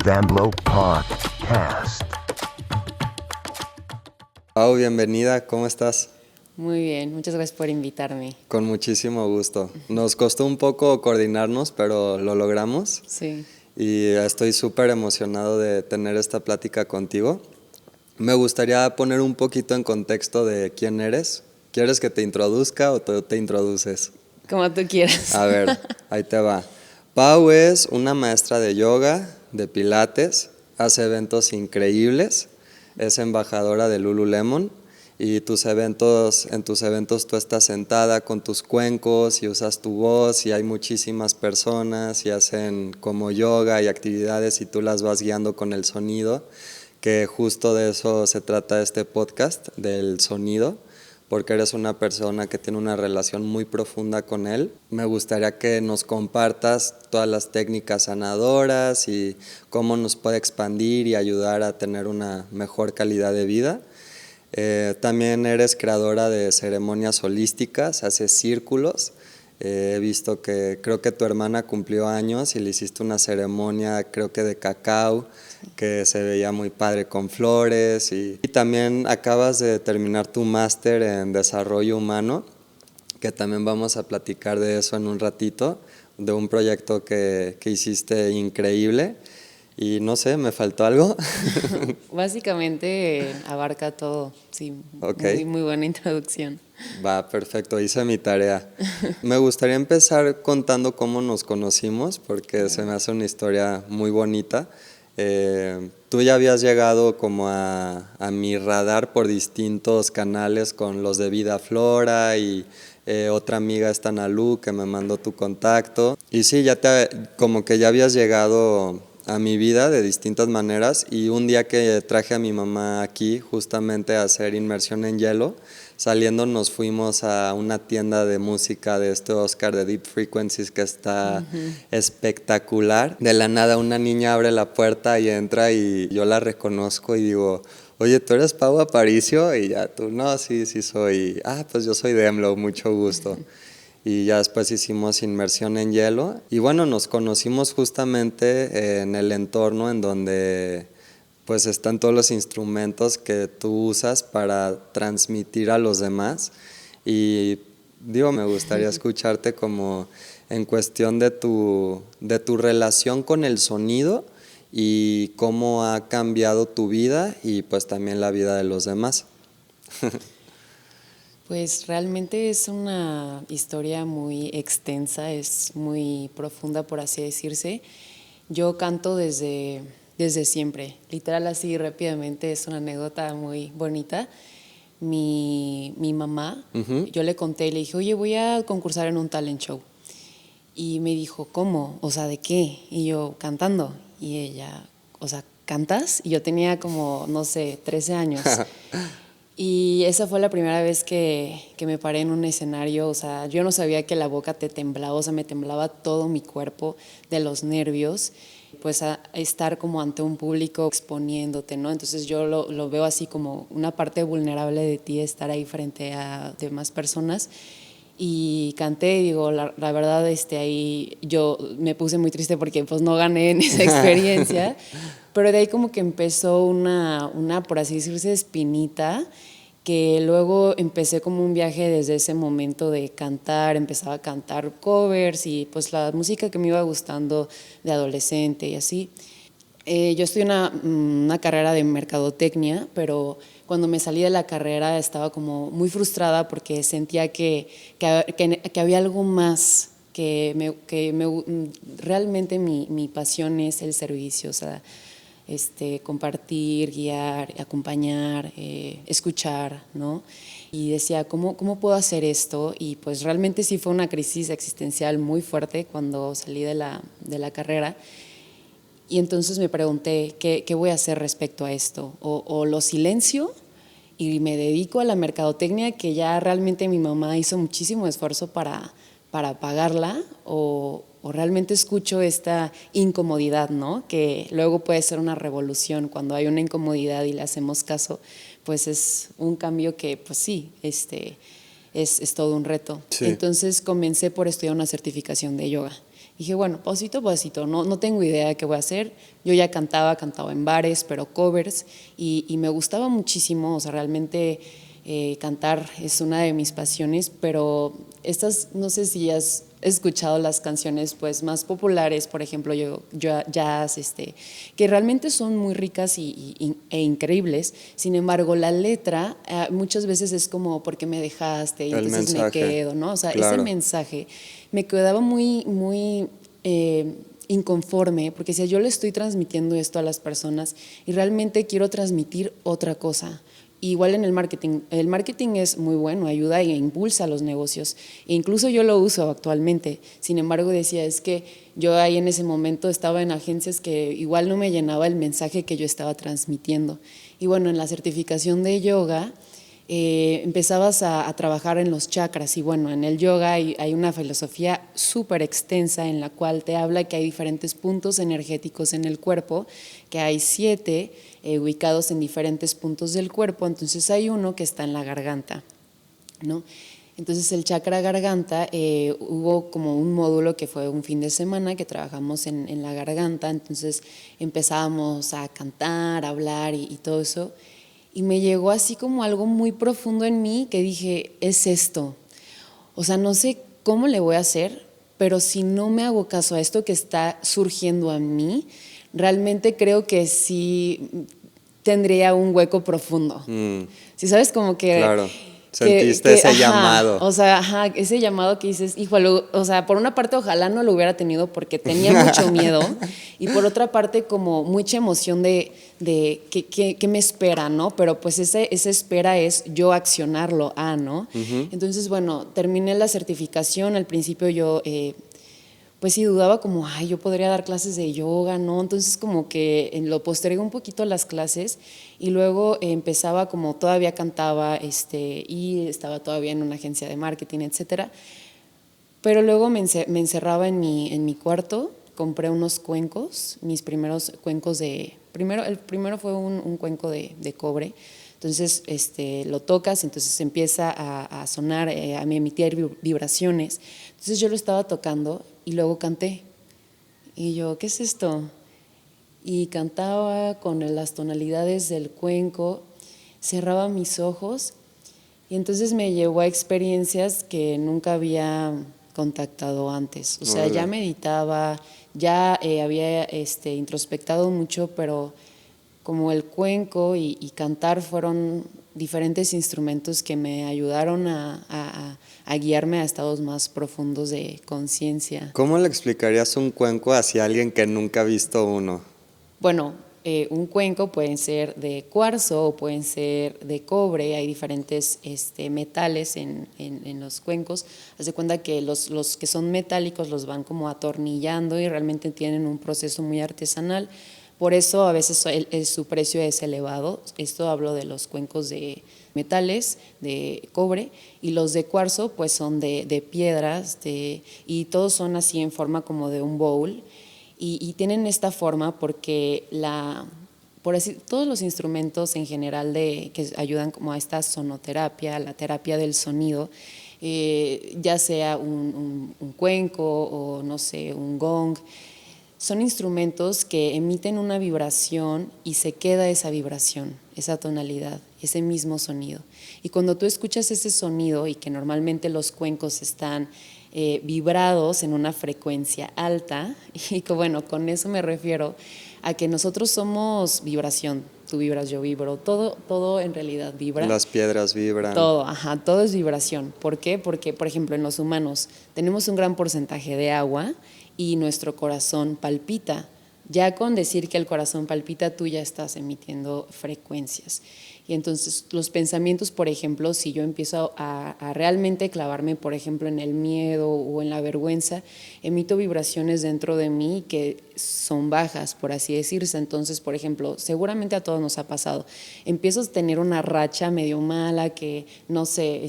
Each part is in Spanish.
Damblo Podcast. Pau, bienvenida, ¿cómo estás? Muy bien, muchas gracias por invitarme. Con muchísimo gusto. Nos costó un poco coordinarnos, pero lo logramos. Sí. Y estoy súper emocionado de tener esta plática contigo. Me gustaría poner un poquito en contexto de quién eres. ¿Quieres que te introduzca o tú te introduces? Como tú quieras. A ver, ahí te va. Pau es una maestra de yoga, de pilates, hace eventos increíbles, es embajadora de Lululemon y en tus eventos tú estás sentada con tus cuencos y usas tu voz y hay muchísimas personas y hacen como yoga y actividades y tú las vas guiando con el sonido, que justo de eso se trata este podcast, del sonido, porque eres una persona que tiene una relación muy profunda con él. Me gustaría que nos compartas todas las técnicas sanadoras y cómo nos puede expandir y ayudar a tener una mejor calidad de vida. También eres creadora de ceremonias holísticas, haces círculos. He visto que creo que tu hermana cumplió años y le hiciste una ceremonia, creo que de cacao, que se veía muy padre con flores. Y también acabas de terminar tu máster en desarrollo humano, que también vamos a platicar de eso en un ratito, de un proyecto que hiciste increíble. Y no sé, ¿me faltó algo? Básicamente abarca todo, sí. Okay. Muy buena introducción. Va, perfecto, hice mi tarea. Me gustaría empezar contando cómo nos conocimos, porque se me hace una historia muy bonita. Tú ya habías llegado como a mi radar por distintos canales con los de Vida Flora y otra amiga esta Nalu que me mandó tu contacto. Y sí, como que ya habías llegado a mi vida de distintas maneras y un día que traje a mi mamá aquí justamente a hacer inmersión en hielo, saliendo nos fuimos a una tienda de música de Oscar de Deep Frequencies que está espectacular. De la nada una niña abre la puerta y entra y yo la reconozco y digo, oye, ¿tú eres Pau Aparicio? Y ya tú, no, sí soy. Ah, pues yo soy Demlo, mucho gusto. Y ya después hicimos inmersión en hielo y bueno, nos conocimos justamente en el entorno en donde pues están todos los instrumentos que tú usas para transmitir a los demás y digo, me gustaría escucharte como en cuestión de tu relación con el sonido y cómo ha cambiado tu vida y pues también la vida de los demás. Pues realmente es una historia muy extensa, es muy profunda por así decirse. Yo canto desde siempre, literal así rápidamente, es una anécdota muy bonita. Mi mamá, yo le conté y le dije, oye, voy a concursar en un talent show. Y me dijo, ¿cómo? O sea, ¿de qué? Y yo, cantando. Y ella, o sea, ¿cantas? Y yo tenía como, no sé, 13 años. Y esa fue la primera vez que me paré en un escenario, o sea, yo no sabía que la boca te temblaba, o sea, me temblaba todo mi cuerpo de los nervios, pues a estar como ante un público exponiéndote, ¿no? Entonces yo lo veo así como una parte vulnerable de ti, estar ahí frente a demás personas. Y canté y digo, la verdad, ahí yo me puse muy triste porque pues no gané en esa experiencia, pero de ahí como que empezó una por así decirse, espinita, que luego empecé como un viaje desde ese momento de cantar, empezaba a cantar covers y pues la música que me iba gustando de adolescente y así. Yo estudié una carrera de mercadotecnia, pero cuando me salí de la carrera estaba como muy frustrada porque sentía que había algo más, realmente mi pasión es el servicio, o sea, compartir, guiar, acompañar, escuchar, ¿no? Y decía, ¿cómo puedo hacer esto? Y pues realmente sí fue una crisis existencial muy fuerte cuando salí de la carrera. Y entonces me pregunté, ¿qué voy a hacer respecto a esto? ¿O lo silencio y me dedico a la mercadotecnia, que ya realmente mi mamá hizo muchísimo esfuerzo para pagarla? ¿O realmente escucho esta incomodidad, ¿no? Que luego puede ser una revolución cuando hay una incomodidad y le hacemos caso, pues es un cambio que, pues sí, es todo un reto. Sí. Entonces comencé por estudiar una certificación de yoga. Dije, bueno, pasito a pasito, no tengo idea de qué voy a hacer. Yo ya cantaba en bares, pero covers, y me gustaba muchísimo, o sea, realmente cantar es una de mis pasiones, pero estas, no sé si has escuchado las canciones pues más populares, por ejemplo, jazz, que realmente son muy ricas e increíbles. Sin embargo, la letra muchas veces es como porque me dejaste y El entonces me mensaje, quedo, ¿no? O sea, ese claro. mensaje me quedaba muy inconforme, porque si yo le estoy transmitiendo esto a las personas y realmente quiero transmitir otra cosa. Igual en el marketing es muy bueno, ayuda e impulsa los negocios, e incluso yo lo uso actualmente. Sin embargo, decía, es que yo ahí en ese momento estaba en agencias que igual no me llenaba el mensaje que yo estaba transmitiendo. Y bueno, en la certificación de yoga empezabas a trabajar en los chakras, y bueno, en el yoga hay una filosofía súper extensa en la cual te habla que hay diferentes puntos energéticos en el cuerpo, que hay 7 ubicados en diferentes puntos del cuerpo. Entonces hay uno que está en la garganta, ¿no? Entonces el chakra garganta, hubo como un módulo que fue un fin de semana que trabajamos en la garganta, entonces empezábamos a cantar, a hablar y todo eso. Y me llegó así como algo muy profundo en mí que dije, es esto. O sea, no sé cómo le voy a hacer, pero si no me hago caso a esto que está surgiendo a mí, realmente creo que sí tendría un hueco profundo. Si sabes, como que... Claro, sentiste ese ajá, llamado. o sea, ajá, ese llamado que dices, híjole, o sea, por una parte ojalá no lo hubiera tenido porque tenía mucho miedo, y por otra parte como mucha emoción de qué me espera, ¿no? Pero pues esa espera es yo accionarlo, ¿no? Entonces, bueno, terminé la certificación. Al principio yo pues sí dudaba como, ay, yo podría dar clases de yoga, ¿no? Entonces como que lo postergué un poquito las clases, y luego empezaba como todavía cantaba y estaba todavía en una agencia de marketing, etcétera. Pero luego me encerraba en mi cuarto, compré unos cuencos, mis primeros cuencos el primero fue un cuenco de cobre. Entonces lo tocas, entonces empieza a sonar, a emitir vibraciones. Entonces yo lo estaba tocando y luego canté. Y yo, ¿qué es esto? Y cantaba con las tonalidades del cuenco, cerraba mis ojos, y entonces me llevó a experiencias que nunca había contactado antes. O sea, Órale. ya meditaba, ya había introspectado mucho, pero como el cuenco y cantar fueron diferentes instrumentos que me ayudaron a guiarme a estados más profundos de conciencia. ¿Cómo le explicarías un cuenco hacia alguien que nunca ha visto uno? Bueno, un cuenco pueden ser de cuarzo o pueden ser de cobre. Hay diferentes metales en los cuencos. Haz de cuenta que los que son metálicos los van como atornillando y realmente tienen un proceso muy artesanal. Por eso a veces su precio es elevado. Esto hablo de los cuencos de metales, de cobre, y los de cuarzo pues son de piedras, y todos son así en forma como de un bowl. Y tienen esta forma porque por así, todos los instrumentos en general que ayudan como a esta sonoterapia, la terapia del sonido, ya sea un cuenco o no sé, un gong, son instrumentos que emiten una vibración y se queda esa vibración, esa tonalidad, ese mismo sonido. Y cuando tú escuchas ese sonido, y que normalmente los cuencos están vibrados en una frecuencia alta, y que bueno, con eso me refiero a que nosotros somos vibración. Tú vibras, yo vibro, todo en realidad vibra. Las piedras vibran. Todo, todo es vibración. ¿Por qué? Porque, por ejemplo, en los humanos tenemos un gran porcentaje de agua y nuestro corazón palpita. Ya con decir que el corazón palpita, tú ya estás emitiendo frecuencias. Y entonces los pensamientos, por ejemplo, si yo empiezo a realmente clavarme, por ejemplo, en el miedo o en la vergüenza, emito vibraciones dentro de mí que son bajas, por así decirse. Entonces, por ejemplo, seguramente a todos nos ha pasado. Empiezo a tener una racha medio mala, que, no sé,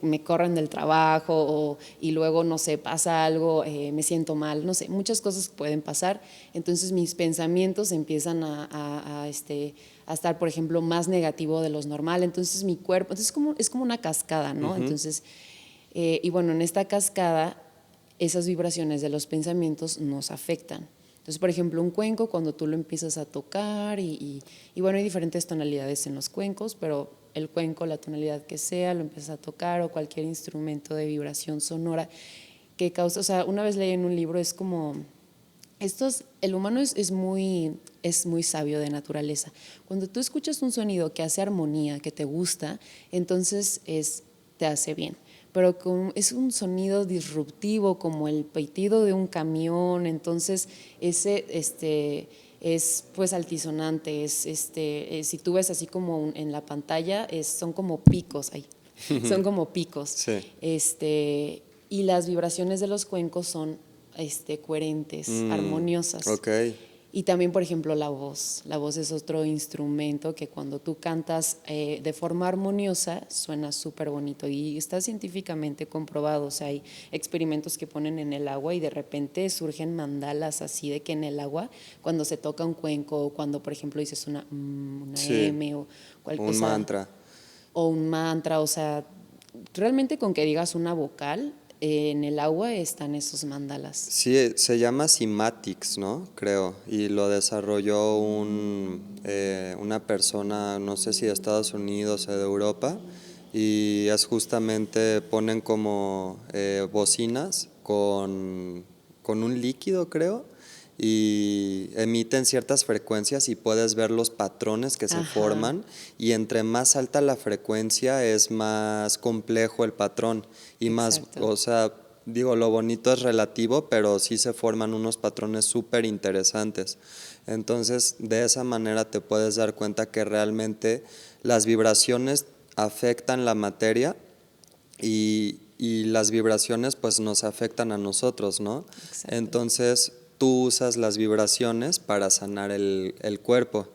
me corren del trabajo, y luego, no sé, pasa algo, me siento mal, no sé, muchas cosas pueden pasar. Entonces mis pensamientos empiezan a estar, por ejemplo, más negativo de lo normal. Entonces mi cuerpo, entonces es como una cascada, ¿no? Entonces, y bueno, en esta cascada esas vibraciones de los pensamientos nos afectan. Entonces, por ejemplo, un cuenco, cuando tú lo empiezas a tocar, y bueno, hay diferentes tonalidades en los cuencos, pero el cuenco, la tonalidad que sea, lo empiezas a tocar, o cualquier instrumento de vibración sonora que causa, o sea, una vez leí en un libro, es como, el humano es muy sabio de naturaleza. Cuando tú escuchas un sonido que hace armonía, que te gusta, entonces te hace bien. Pero es un sonido disruptivo, como el peitido de un camión, entonces ese es pues altisonante, si tú ves así como en la pantalla, son como picos ahí, son como picos. Sí. Y las vibraciones de los cuencos son coherentes, armoniosas. Ok. Y también, por ejemplo, la voz. La voz es otro instrumento que cuando tú cantas de forma armoniosa suena súper bonito y está científicamente comprobado. O sea, hay experimentos que ponen en el agua y de repente surgen mandalas así de que en el agua, cuando se toca un cuenco o cuando, por ejemplo, dices una Sí. M o cualquier Un mantra. o un mantra, o sea, realmente con que digas una vocal, en el agua están esos mandalas. Sí, se llama Cymatics, ¿no? Creo. Y lo desarrolló una persona, no sé si de Estados Unidos o de Europa. Y es justamente, ponen como bocinas con un líquido, creo. Y emiten ciertas frecuencias y puedes ver los patrones que se Ajá. forman. Y entre más alta la frecuencia es más complejo el patrón. Y más, Exacto. o sea, digo, lo bonito es relativo, pero sí se forman unos patrones súper interesantes. Entonces, de esa manera te puedes dar cuenta que realmente las vibraciones afectan la materia y las vibraciones pues nos afectan a nosotros, ¿no? Exacto. Entonces, tú usas las vibraciones para sanar el cuerpo.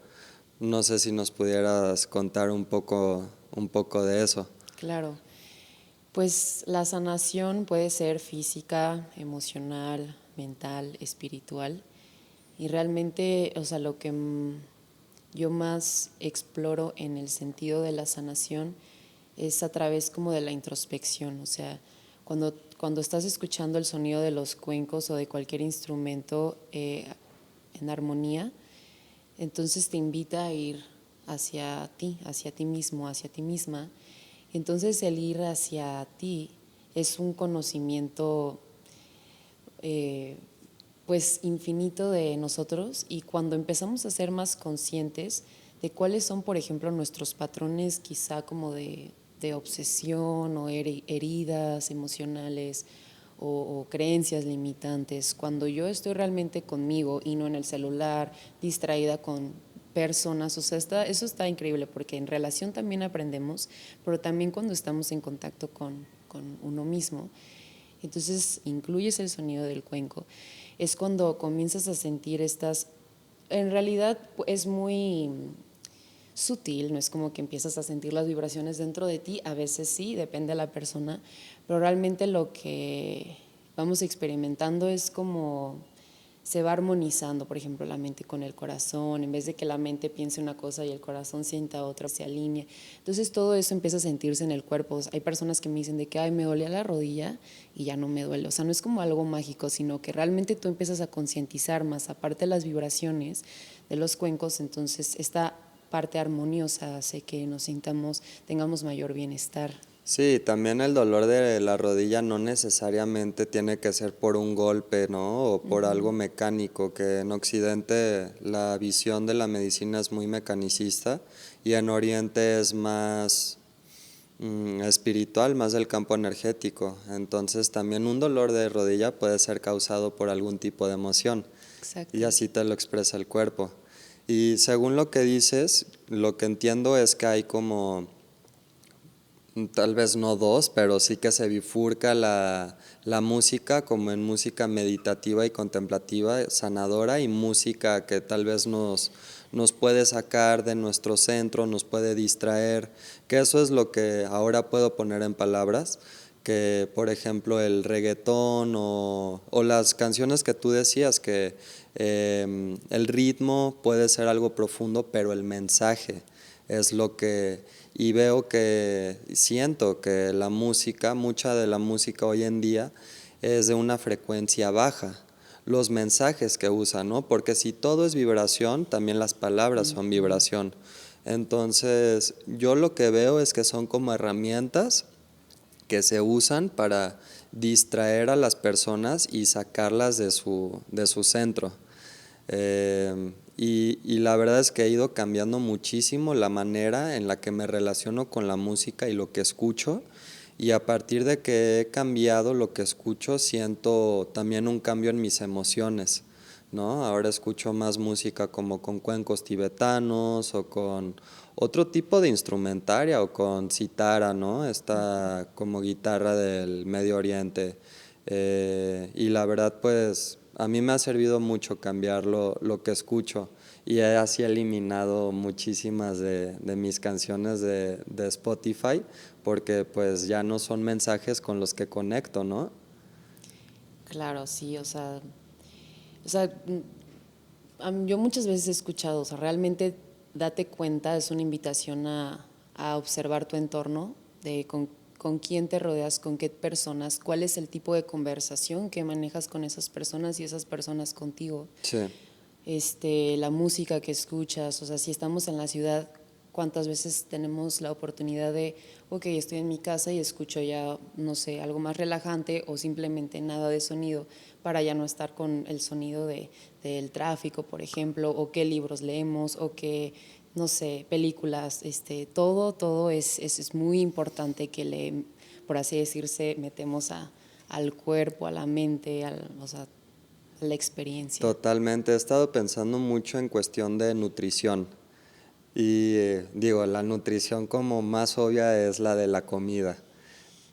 No sé si nos pudieras contar un poco de eso. Claro. Pues la sanación puede ser física, emocional, mental, espiritual. Y realmente, o sea, lo que yo más exploro en el sentido de la sanación es a través como de la introspección. O sea, cuando estás escuchando el sonido de los cuencos o de cualquier instrumento en armonía, entonces te invita a ir hacia ti mismo, hacia ti misma. Entonces el ir hacia ti es un conocimiento pues infinito de nosotros, y cuando empezamos a ser más conscientes de cuáles son, por ejemplo, nuestros patrones quizá como de obsesión o heridas emocionales o creencias limitantes, cuando yo estoy realmente conmigo y no en el celular, distraída con personas, o sea, eso está increíble porque en relación también aprendemos, pero también cuando estamos en contacto con uno mismo. Entonces incluyes el sonido del cuenco. Es cuando comienzas a sentir en realidad es muy sutil, no es como que empiezas a sentir las vibraciones dentro de ti, a veces sí, depende de la persona, pero realmente lo que vamos experimentando es como se va armonizando, por ejemplo, la mente con el corazón, en vez de que la mente piense una cosa y el corazón sienta otra, se alinea. Entonces todo eso empieza a sentirse en el cuerpo. Hay personas que me dicen de que, ay, me dolía la rodilla y ya no me duele. O sea, no es como algo mágico, sino que realmente tú empiezas a concientizar más, aparte de las vibraciones de los cuencos, entonces esta parte armoniosa hace que nos sintamos, tengamos mayor bienestar. Sí, también el dolor de la rodilla no necesariamente tiene que ser por un golpe, ¿no? O por algo mecánico, que en Occidente la visión de la medicina es muy mecanicista y en Oriente es más espiritual, más del campo energético. Entonces también un dolor de rodilla puede ser causado por algún tipo de emoción. Exacto. Y así te lo expresa el cuerpo. Y según lo que dices, lo que entiendo es que hay como tal vez no dos, pero sí que se bifurca la música como en música meditativa y contemplativa, sanadora, y música que tal vez nos puede sacar de nuestro centro, nos puede distraer, que eso es lo que ahora puedo poner en palabras, que por ejemplo el reggaetón o las canciones que tú decías, que el ritmo puede ser algo profundo, pero el mensaje es lo que, y veo que, siento que la música, mucha de la música hoy en día es de una frecuencia baja. Los mensajes que usan, ¿no? Porque si todo es vibración, también las palabras son vibración. Entonces, yo lo que veo es que son como herramientas que se usan para distraer a las personas y sacarlas de su centro. Y la verdad es que he ido cambiando muchísimo la manera en la que me relaciono con la música y lo que escucho. Y a partir de que he cambiado lo que escucho, siento también un cambio en mis emociones, ¿no? Ahora escucho más música como con cuencos tibetanos o con otro tipo de instrumentaria o con cítara, ¿no? Esta como guitarra del Medio Oriente. Y la verdad, pues a mí me ha servido mucho cambiar lo que escucho y he así eliminado muchísimas de mis canciones de Spotify porque pues ya no son mensajes con los que conecto, ¿no? Claro, sí, o sea, yo muchas veces he escuchado, o sea, realmente date cuenta, es una invitación a observar tu entorno, de con quién te rodeas, con qué personas, cuál es el tipo de conversación que manejas con esas personas y esas personas contigo. Sí. La música que escuchas, o sea, si estamos en la ciudad, cuántas veces tenemos la oportunidad de, ok, estoy en mi casa y escucho ya, no sé, algo más relajante o simplemente nada de sonido para ya no estar con el sonido del tráfico, por ejemplo, o qué libros leemos, o qué, no sé, películas, todo es muy importante que le, por así decirse, metemos al cuerpo, a la mente, o sea, a la experiencia. Totalmente, he estado pensando mucho en cuestión de nutrición y digo, la nutrición como más obvia es la de la comida,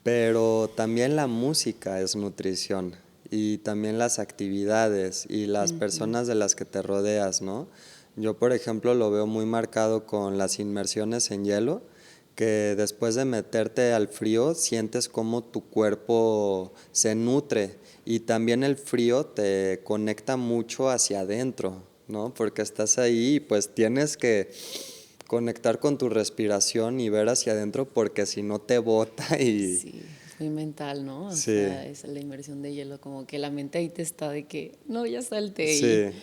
pero también la música es nutrición y también las actividades y las personas de las que te rodeas, ¿no? Yo, por ejemplo, lo veo muy marcado con las inmersiones en hielo, que después de meterte al frío sientes cómo tu cuerpo se nutre y también el frío te conecta mucho hacia adentro, ¿no? Porque estás ahí y pues tienes que conectar con tu respiración y ver hacia adentro porque si no te bota y Sí, es muy mental, ¿no? O sí, sea, es la inmersión de hielo, como que la mente ahí te está de que, no, ya salte y sí,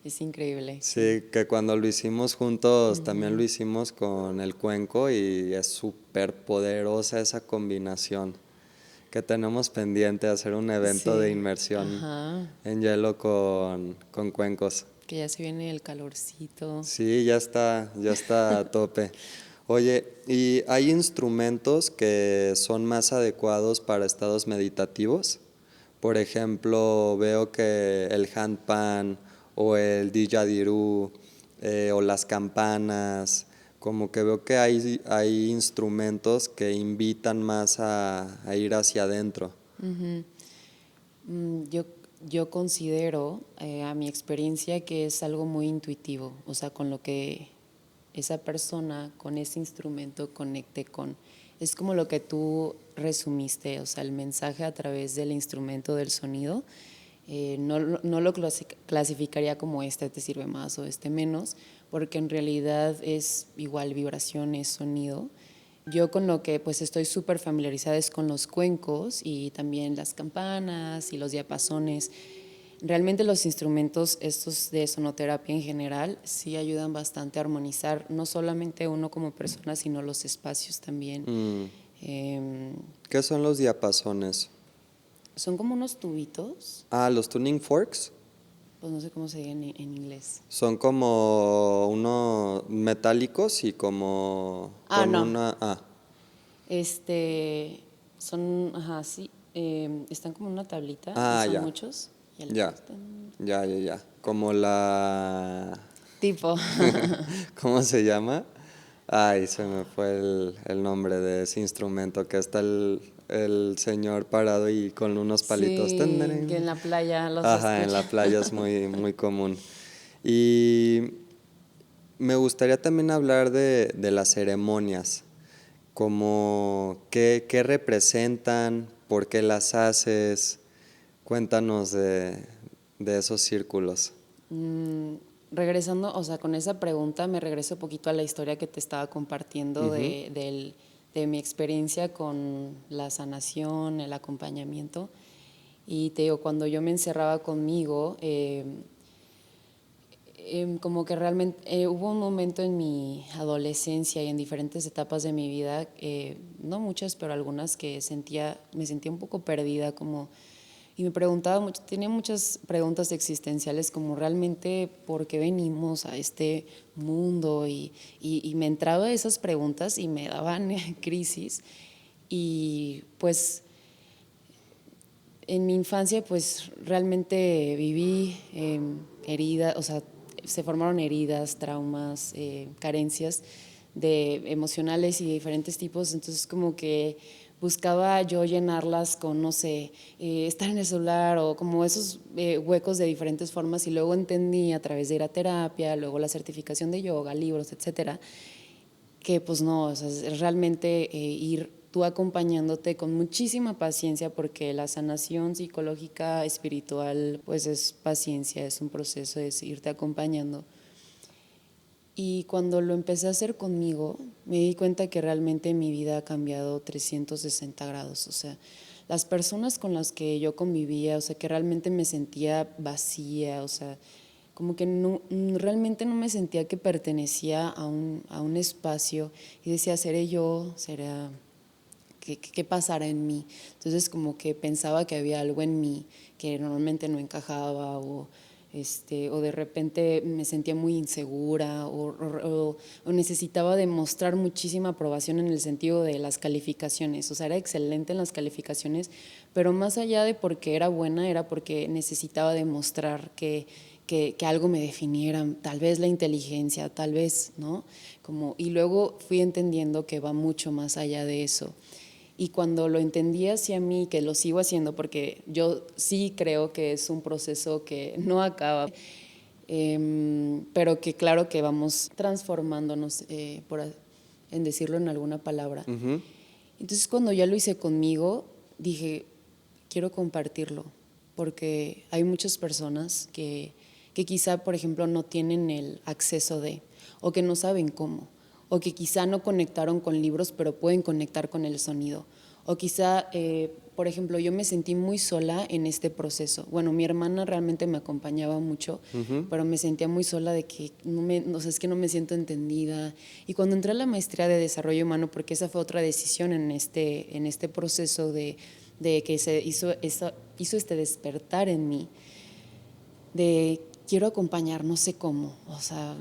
es increíble, sí. sí, que cuando lo hicimos juntos también lo hicimos con el cuenco y es súper poderosa esa combinación que tenemos pendiente hacer un evento de Sí, inmersión ajá, en hielo con cuencos. que ya se viene el calorcito. Sí, ya está a tope. Oye, ¿y hay instrumentos que son más adecuados para estados meditativos? Por ejemplo, veo que el handpan o el didgeridoo o las campanas, como que veo que hay instrumentos que invitan más a ir hacia adentro. Mm, yo considero, a mi experiencia, que es algo muy intuitivo, o sea, con lo que esa persona, con ese instrumento conecte con. Es como lo que tú resumiste, o sea, el mensaje a través del instrumento del sonido. No lo clasificaría como este te sirve más o este menos, porque en realidad es igual vibración, es sonido. Yo con lo que pues estoy súper familiarizada es con los cuencos y también las campanas y los diapasones. Realmente los instrumentos estos de sonoterapia en general sí ayudan bastante a armonizar no solamente uno como persona, sino los espacios también. Mm, Em, ¿Qué son los diapasones? Son como unos tubitos, Ah, los tuning forks. pues no sé cómo se diga en inglés. Son como unos metálicos y como Ah, con no. una... Ah, Son, ajá, sí, están como en una tablita y ah, son ya, muchos. Y ya, ya. Como la... Tipo. ¿Cómo se llama? Ay, se me fue el nombre de ese instrumento, que está el señor parado y con unos palitos. Sí, que en Tenderén. la playa los Ajá, en escucha. la playa es muy común. Y me gustaría también hablar de las ceremonias, como qué representan, por qué las haces. Cuéntanos de esos círculos. Mm, Regresando, o sea, con esa pregunta me regreso un poquito a la historia que te estaba compartiendo Ujú. de mi experiencia con la sanación, el acompañamiento. Y te digo, cuando yo me encerraba conmigo, como que realmente hubo un momento en mi adolescencia y en diferentes etapas de mi vida, no muchas, pero algunas que me sentía un poco perdida, como, y me preguntaba mucho, tenía muchas preguntas existenciales, como realmente por qué venimos a este mundo, y me entraba esas preguntas y me daban crisis. Y pues en mi infancia pues realmente viví heridas, o sea, se formaron heridas, traumas, carencias emocionales y de diferentes tipos, entonces como que buscaba yo llenarlas con, no sé, estar en el celular o como esos huecos de diferentes formas, y luego entendí a través de ir a terapia, luego la certificación de yoga, libros, etcétera, que pues no, o sea, es realmente ir tú acompañándote con muchísima paciencia, porque la sanación psicológica, espiritual, pues es paciencia, es un proceso de irte acompañando. Y cuando lo empecé a hacer conmigo, me di cuenta que realmente mi vida ha cambiado 360 grados. O sea, las personas con las que yo convivía, o sea, que realmente me sentía vacía, o sea, como que no, realmente no me sentía que pertenecía a un espacio, y decía, ¿seré yo? ¿Será? ¿Qué pasará en mí? Entonces como que pensaba que había algo en mí que normalmente no encajaba, o de repente me sentía muy insegura, o necesitaba demostrar muchísima aprobación en el sentido de las calificaciones. O sea, era excelente en las calificaciones, pero más allá de porque era buena, era porque necesitaba demostrar que algo me definiera, tal vez la inteligencia, tal vez, ¿no? Y luego fui entendiendo que va mucho más allá de eso. Y cuando lo entendí hacia mí, que lo sigo haciendo, porque yo sí creo que es un proceso que no acaba, pero que claro que vamos transformándonos, en decirlo en alguna palabra. Entonces cuando ya lo hice conmigo, dije, quiero compartirlo, porque hay muchas personas que quizá, por ejemplo, no tienen el acceso o que no saben cómo, o que quizá no conectaron con libros, pero pueden conectar con el sonido. O quizá, por ejemplo, yo me sentí muy sola en este proceso. Bueno, mi hermana realmente me acompañaba mucho, pero me sentía muy sola de que o sea, es que no me siento entendida. Y cuando entré a la maestría de desarrollo humano, porque esa fue otra decisión en este proceso de que se hizo este despertar en mí, de quiero acompañar, no sé cómo, o sea,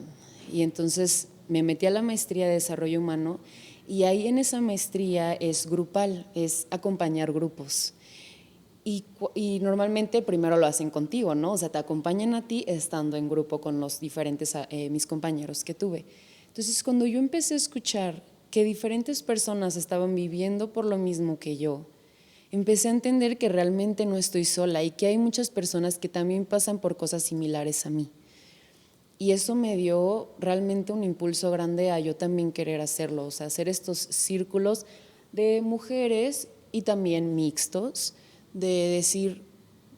y entonces me metí a la maestría de desarrollo humano, y ahí en esa maestría es grupal, es acompañar grupos. Y normalmente primero lo hacen contigo, ¿no? O sea, te acompañan a ti estando en grupo con los diferentes, mis compañeros que tuve. Entonces, cuando yo empecé a escuchar que diferentes personas estaban viviendo por lo mismo que yo, empecé a entender que realmente no estoy sola y que hay muchas personas que también pasan por cosas similares a mí. Y eso me dio realmente un impulso grande a yo también querer hacerlo, o sea, hacer estos círculos de mujeres y también mixtos, de decir,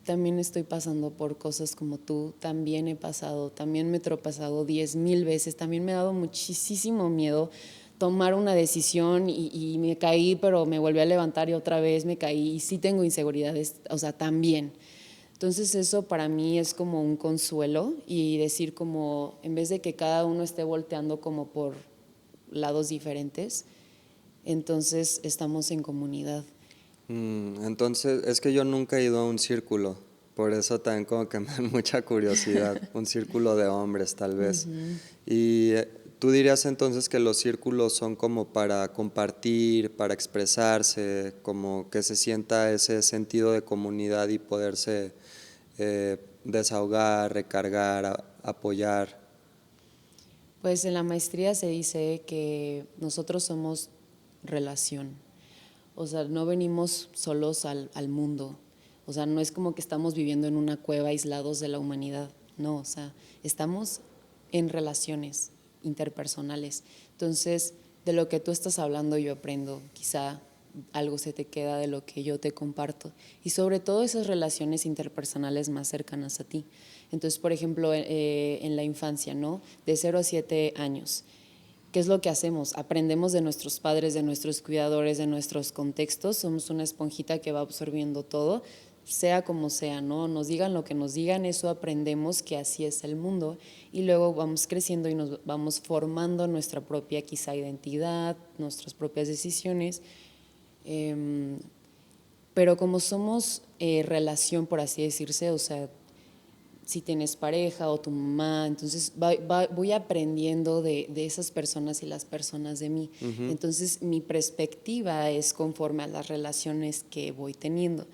también estoy pasando por cosas como tú, también he pasado, también me he tropezado 10,000 veces, también me ha dado muchísimo miedo tomar una decisión y me caí, pero me volví a levantar y otra vez me caí, y sí tengo inseguridades, o sea, también. Entonces eso para mí es como un consuelo, y decir como, en vez de que cada uno esté volteando como por lados diferentes, entonces estamos en comunidad. Entonces, es que yo nunca he ido a un círculo, por eso también como que me da mucha curiosidad, un círculo de hombres tal vez. Y tú dirías entonces que los círculos son como para compartir, para expresarse, como que se sienta ese sentido de comunidad y poderse desahogar, recargar, apoyar. Pues en la maestría se dice que nosotros somos relación. O sea, no venimos solos al mundo. O sea, no es como que estamos viviendo en una cueva aislados de la humanidad. No, o sea, estamos en relaciones interpersonales. Entonces, de lo que tú estás hablando yo aprendo. Quizá algo se te queda de lo que yo te comparto. Y sobre todo esas relaciones interpersonales más cercanas a ti. Entonces, por ejemplo, en la infancia, ¿no? De 0 a 7 años. ¿Qué es lo que hacemos? Aprendemos de nuestros padres, de nuestros cuidadores, de nuestros contextos. Somos una esponjita que va absorbiendo todo. sea como sea, ¿no? Nos digan lo que nos digan, eso aprendemos que así es el mundo y luego vamos creciendo y nos vamos formando nuestra propia quizá identidad, nuestras propias decisiones. Pero como somos relación, por así decirse, o sea, si tienes pareja o tu mamá, entonces voy aprendiendo de esas personas y las personas de mí. Entonces mi perspectiva es conforme a las relaciones que voy teniendo.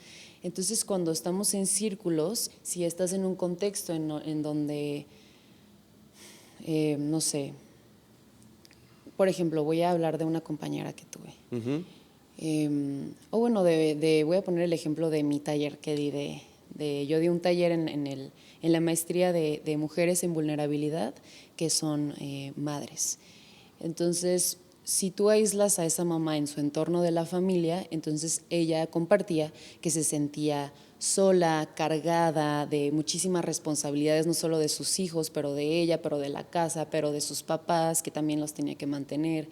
Entonces cuando estamos en círculos, si estás en un contexto en donde, no sé, por ejemplo, voy a hablar de una compañera que tuve. O bueno, voy a poner el ejemplo de mi taller que di yo di un taller en la maestría de mujeres en vulnerabilidad que son madres. Entonces, si tú aíslas a esa mamá en su entorno de la familia, entonces ella compartía que se sentía sola, cargada de muchísimas responsabilidades, no solo de sus hijos, pero de ella, pero de la casa, pero de sus papás, que también los tenía que mantener,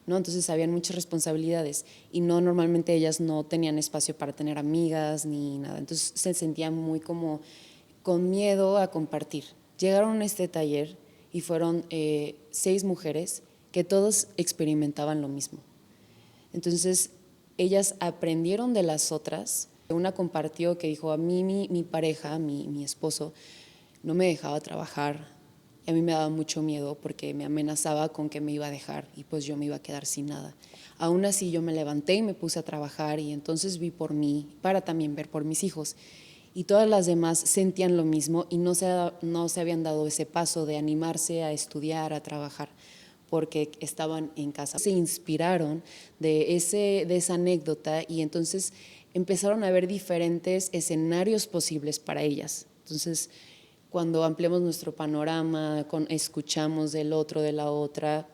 ¿no? Entonces habían muchas responsabilidades y no, normalmente ellas no tenían espacio para tener amigas ni nada. Entonces se sentían muy como con miedo a compartir. Llegaron a este taller y fueron 6 mujeres que todos experimentaban lo mismo. Entonces ellas aprendieron de las otras. Una compartió que dijo, a mí mi pareja, mi esposo, no me dejaba trabajar. A mí me daba mucho miedo porque me amenazaba con que me iba a dejar y pues yo me iba a quedar sin nada. Aún así yo me levanté y me puse a trabajar y entonces vi por mí, para también ver por mis hijos. Y todas las demás sentían lo mismo y no se habían dado ese paso de animarse a estudiar, a trabajar, porque estaban en casa. Se inspiraron de esa anécdota y entonces empezaron a ver diferentes escenarios posibles para ellas. Entonces, cuando ampliamos nuestro panorama, escuchamos del otro, de la otra,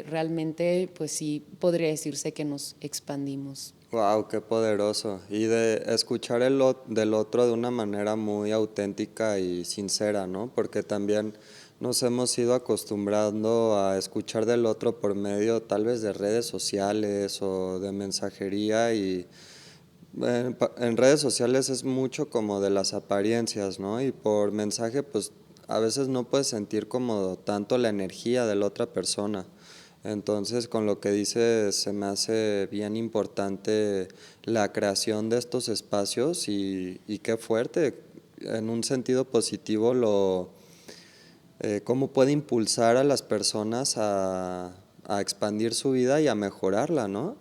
realmente, pues sí, podría decirse que nos expandimos. Wow, qué poderoso. Y de escuchar del otro de una manera muy auténtica y sincera, ¿no? Porque también nos hemos ido acostumbrando a escuchar del otro por medio tal vez de redes sociales o de mensajería y en redes sociales es mucho como de las apariencias, ¿no? Y por mensaje, pues a veces no puedes sentir como tanto la energía de la otra persona. Entonces, con lo que dices, se me hace bien importante la creación de estos espacios y qué fuerte, en un sentido positivo, cómo puede impulsar a las personas a expandir su vida y a mejorarla, ¿no?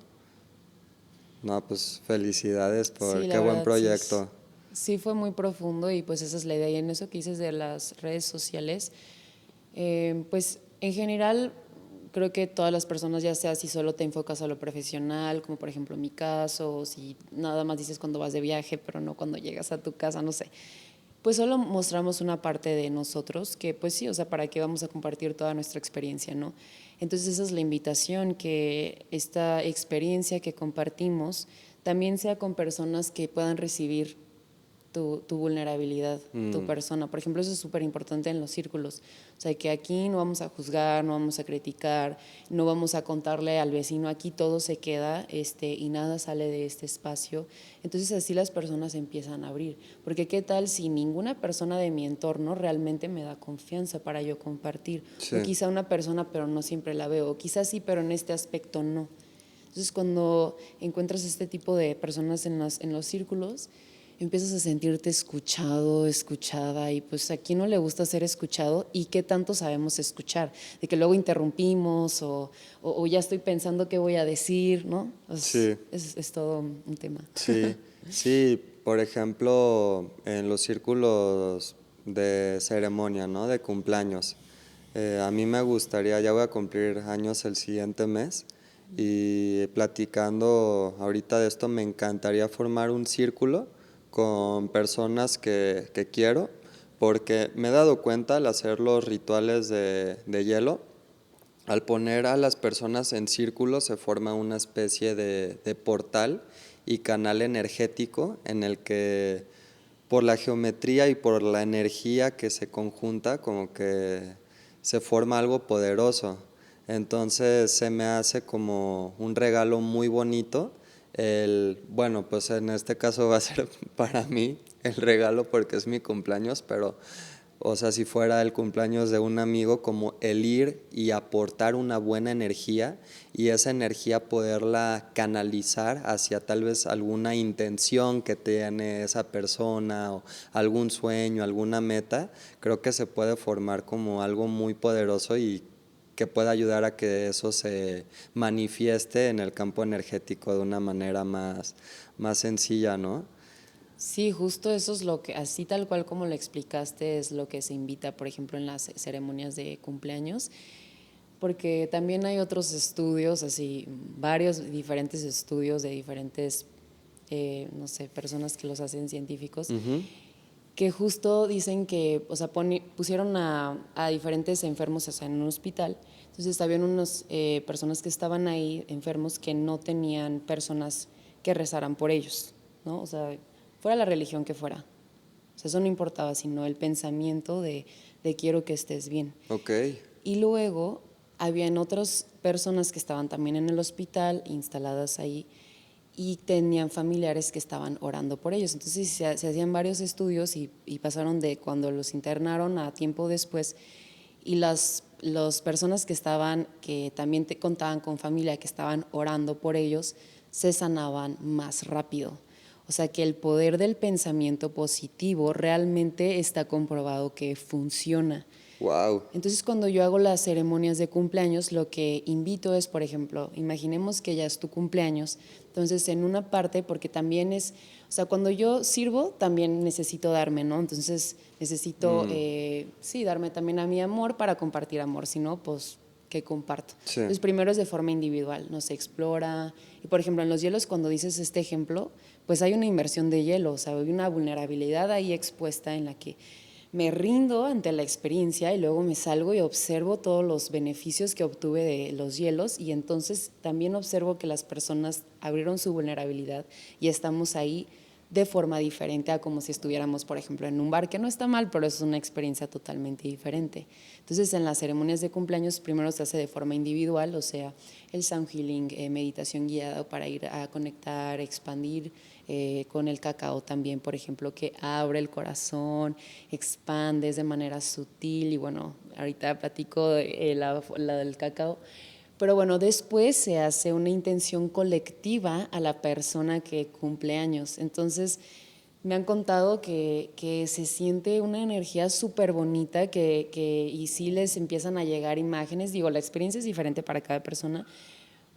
No, pues felicidades Sí, por qué la buen verdad, proyecto. sí fue muy profundo y pues esa es la idea. Y en eso que dices de las redes sociales, pues en general creo que todas las personas, ya sea si solo te enfocas a lo profesional, como por ejemplo mi caso, o si nada más dices cuando vas de viaje, pero no cuando llegas a tu casa, no sé, pues solo mostramos una parte de nosotros que pues sí, o sea, para qué vamos a compartir toda nuestra experiencia, ¿no? Entonces esa es la invitación, que esta experiencia que compartimos también sea con personas que puedan recibir tu vulnerabilidad, tu persona. Por ejemplo, eso es súper importante en los círculos. O sea, que aquí no vamos a juzgar, no vamos a criticar, no vamos a contarle al vecino, aquí todo se queda y nada sale de este espacio. Entonces así las personas empiezan a abrir. Porque qué tal si ninguna persona de mi entorno realmente me da confianza para yo compartir. Sí. O quizá una persona, pero no siempre la veo. O quizás sí, pero en este aspecto no. Entonces cuando encuentras este tipo de personas en los círculos, empiezas a sentirte escuchado, escuchada, y pues a quién no le gusta ser escuchado y qué tanto sabemos escuchar, de que luego interrumpimos o ya estoy pensando qué voy a decir, ¿no? Sí. Es todo un tema. Sí, sí, por ejemplo, en los círculos de ceremonia, ¿no? De cumpleaños. A mí me gustaría, ya voy a cumplir años el siguiente mes y platicando ahorita de esto, me encantaría formar un círculo con personas que quiero, porque me he dado cuenta al hacer los rituales de hielo, al poner a las personas en círculo se forma una especie de portal y canal energético en el que por la geometría y por la energía que se conjunta como que se forma algo poderoso. Entonces se me hace como un regalo muy bonito Bueno, pues en este caso va a ser para mí el regalo porque es mi cumpleaños, pero, o sea, si fuera el cumpleaños de un amigo, como el ir y aportar una buena energía y esa energía poderla canalizar hacia tal vez alguna intención que tiene esa persona o algún sueño, alguna meta, creo que se puede formar como algo muy poderoso y que pueda ayudar a que eso se manifieste en el campo energético de una manera más sencilla, ¿no? Sí, justo eso es lo que, así tal cual como lo explicaste, es lo que se invita, por ejemplo, en las ceremonias de cumpleaños, porque también hay otros estudios, así, varios diferentes estudios de diferentes, no sé, personas que los hacen científicos, que justo dicen que, o sea, pusieron a diferentes enfermos, o sea, en un hospital. Entonces habían unas personas que estaban ahí, enfermos, que no tenían personas que rezaran por ellos, ¿no? O sea, fuera la religión que fuera. O sea, eso no importaba, sino el pensamiento de quiero que estés bien. Ok. Y luego habían otras personas que estaban también en el hospital, instaladas ahí, y tenían familiares que estaban orando por ellos. Entonces se hacían varios estudios y pasaron de cuando los internaron a tiempo después, y las personas que estaban, que también te contaban con familia, que estaban orando por ellos, se sanaban más rápido. O sea que el poder del pensamiento positivo realmente está comprobado que funciona. Wow. Entonces, cuando yo hago las ceremonias de cumpleaños, lo que invito es, por ejemplo, imaginemos que ya es tu cumpleaños, entonces en una parte, porque también es, o sea, cuando yo sirvo, también necesito darme, ¿no? Entonces, necesito, sí, darme también a mi amor para compartir amor, si no, pues, ¿qué comparto? Sí. Entonces, primero es de forma individual, no se explora. Y, por ejemplo, en los hielos, cuando dices este ejemplo, pues hay una inversión de hielo, o sea, hay una vulnerabilidad ahí expuesta en la que me rindo ante la experiencia y luego me salgo y observo todos los beneficios que obtuve de los hielos, y entonces también observo que las personas abrieron su vulnerabilidad y estamos ahí de forma diferente a como si estuviéramos, por ejemplo, en un bar, que no está mal, pero es una experiencia totalmente diferente. Entonces, en las ceremonias de cumpleaños primero se hace de forma individual, o sea, el sound healing, meditación guiada para ir a conectar, expandir, con el cacao también, por ejemplo, que abre el corazón, expandes de manera sutil, y bueno, ahorita platico de la del cacao. Pero bueno, después se hace una intención colectiva a la persona que cumple años. Entonces, me han contado que se siente una energía súper bonita, y sí les empiezan a llegar imágenes. Digo, la experiencia es diferente para cada persona,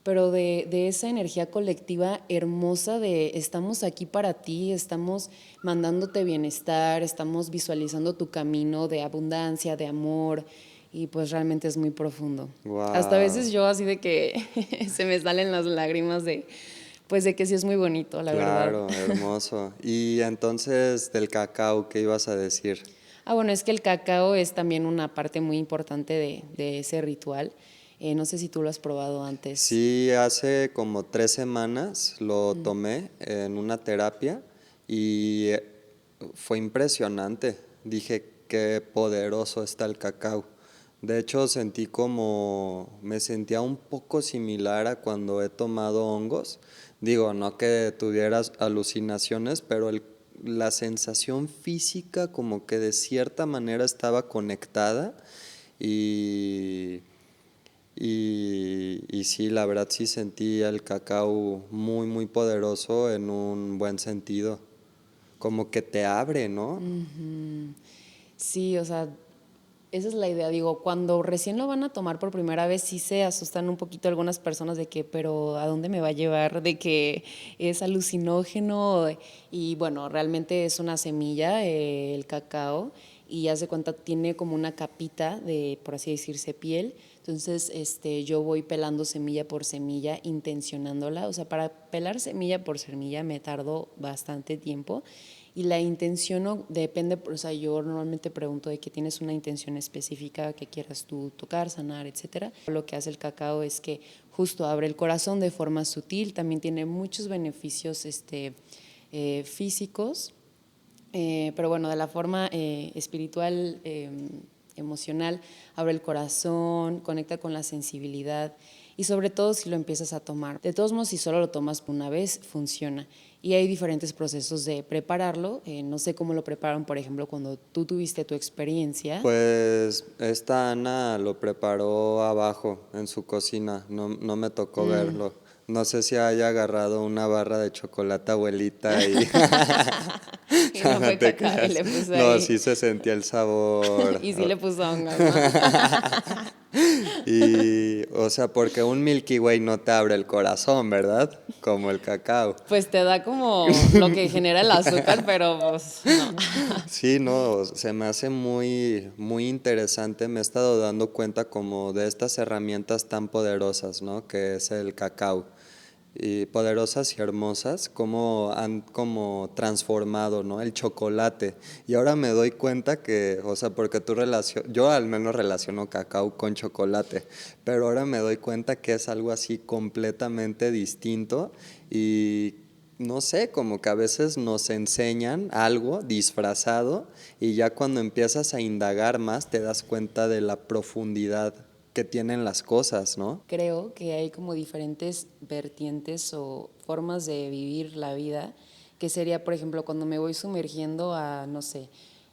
pero de esa energía colectiva hermosa de estamos aquí para ti, estamos mandándote bienestar, estamos visualizando tu camino de abundancia, de amor, y pues realmente es muy profundo. Wow. Hasta a veces yo así de que se me salen las lágrimas pues de que sí es muy bonito, la verdad. Claro, hermoso. Y entonces del cacao, ¿qué ibas a decir? Ah, bueno, es que el cacao es también una parte muy importante de ese ritual. No sé si tú lo has probado antes. Sí, hace como 3 semanas lo tomé en una terapia y fue impresionante. Dije, qué poderoso está el cacao. De hecho, me sentía un poco similar a cuando he tomado hongos. Digo, no que tuvieras alucinaciones, pero la sensación física como que de cierta manera estaba conectada y y sí, la verdad sí sentí el cacao muy, muy poderoso en un buen sentido. Como que te abre, ¿no? Sí, o sea, esa es la idea. Digo, cuando recién lo van a tomar por primera vez, sí se asustan un poquito algunas personas de que, pero ¿a dónde me va a llevar? De que es alucinógeno. Y bueno, realmente es una semilla, el cacao, y hace cuenta, tiene como una capita de, por así decirse, piel. Entonces, yo voy pelando semilla por semilla, intencionándola. O sea, para pelar semilla por semilla me tardo bastante tiempo. Y la intención no depende, o sea, yo normalmente pregunto de que tienes una intención específica que quieras tú tocar, sanar, etcétera. Lo que hace el cacao es que justo abre el corazón de forma sutil, también tiene muchos beneficios físicos, pero bueno, de la forma espiritual, emocional, abre el corazón, conecta con la sensibilidad y sobre todo si lo empiezas a tomar. De todos modos, si solo lo tomas una vez, funciona. Y hay diferentes procesos de prepararlo. No sé cómo lo preparan, por ejemplo, cuando tú tuviste tu experiencia. Pues esta Ana lo preparó abajo en su cocina, no me tocó verlo. No sé si haya agarrado una barra de chocolate abuelita y Y no fue te cacao y creas. le puso No, ahí. sí se sentía el sabor. Y sí le puso hongos, ¿no? Y, o sea, porque un Milky Way no te abre el corazón, ¿verdad? Como el cacao. Pues te da como lo que genera el azúcar, pero pues no. Sí, no, se me hace muy interesante. Me he estado dando cuenta como de estas herramientas tan poderosas, ¿no? Que es el cacao. Y poderosas y hermosas, cómo han como transformado, ¿no? El chocolate. Y ahora me doy cuenta que, o sea, porque yo al menos relaciono cacao con chocolate, pero ahora me doy cuenta que es algo así completamente distinto y no sé, como que a veces nos enseñan algo disfrazado y ya cuando empiezas a indagar más te das cuenta de la profundidad que tienen las cosas, ¿no? Creo que hay como diferentes vertientes o formas de vivir la vida, que sería, por ejemplo, cuando me voy sumergiendo a, no sé,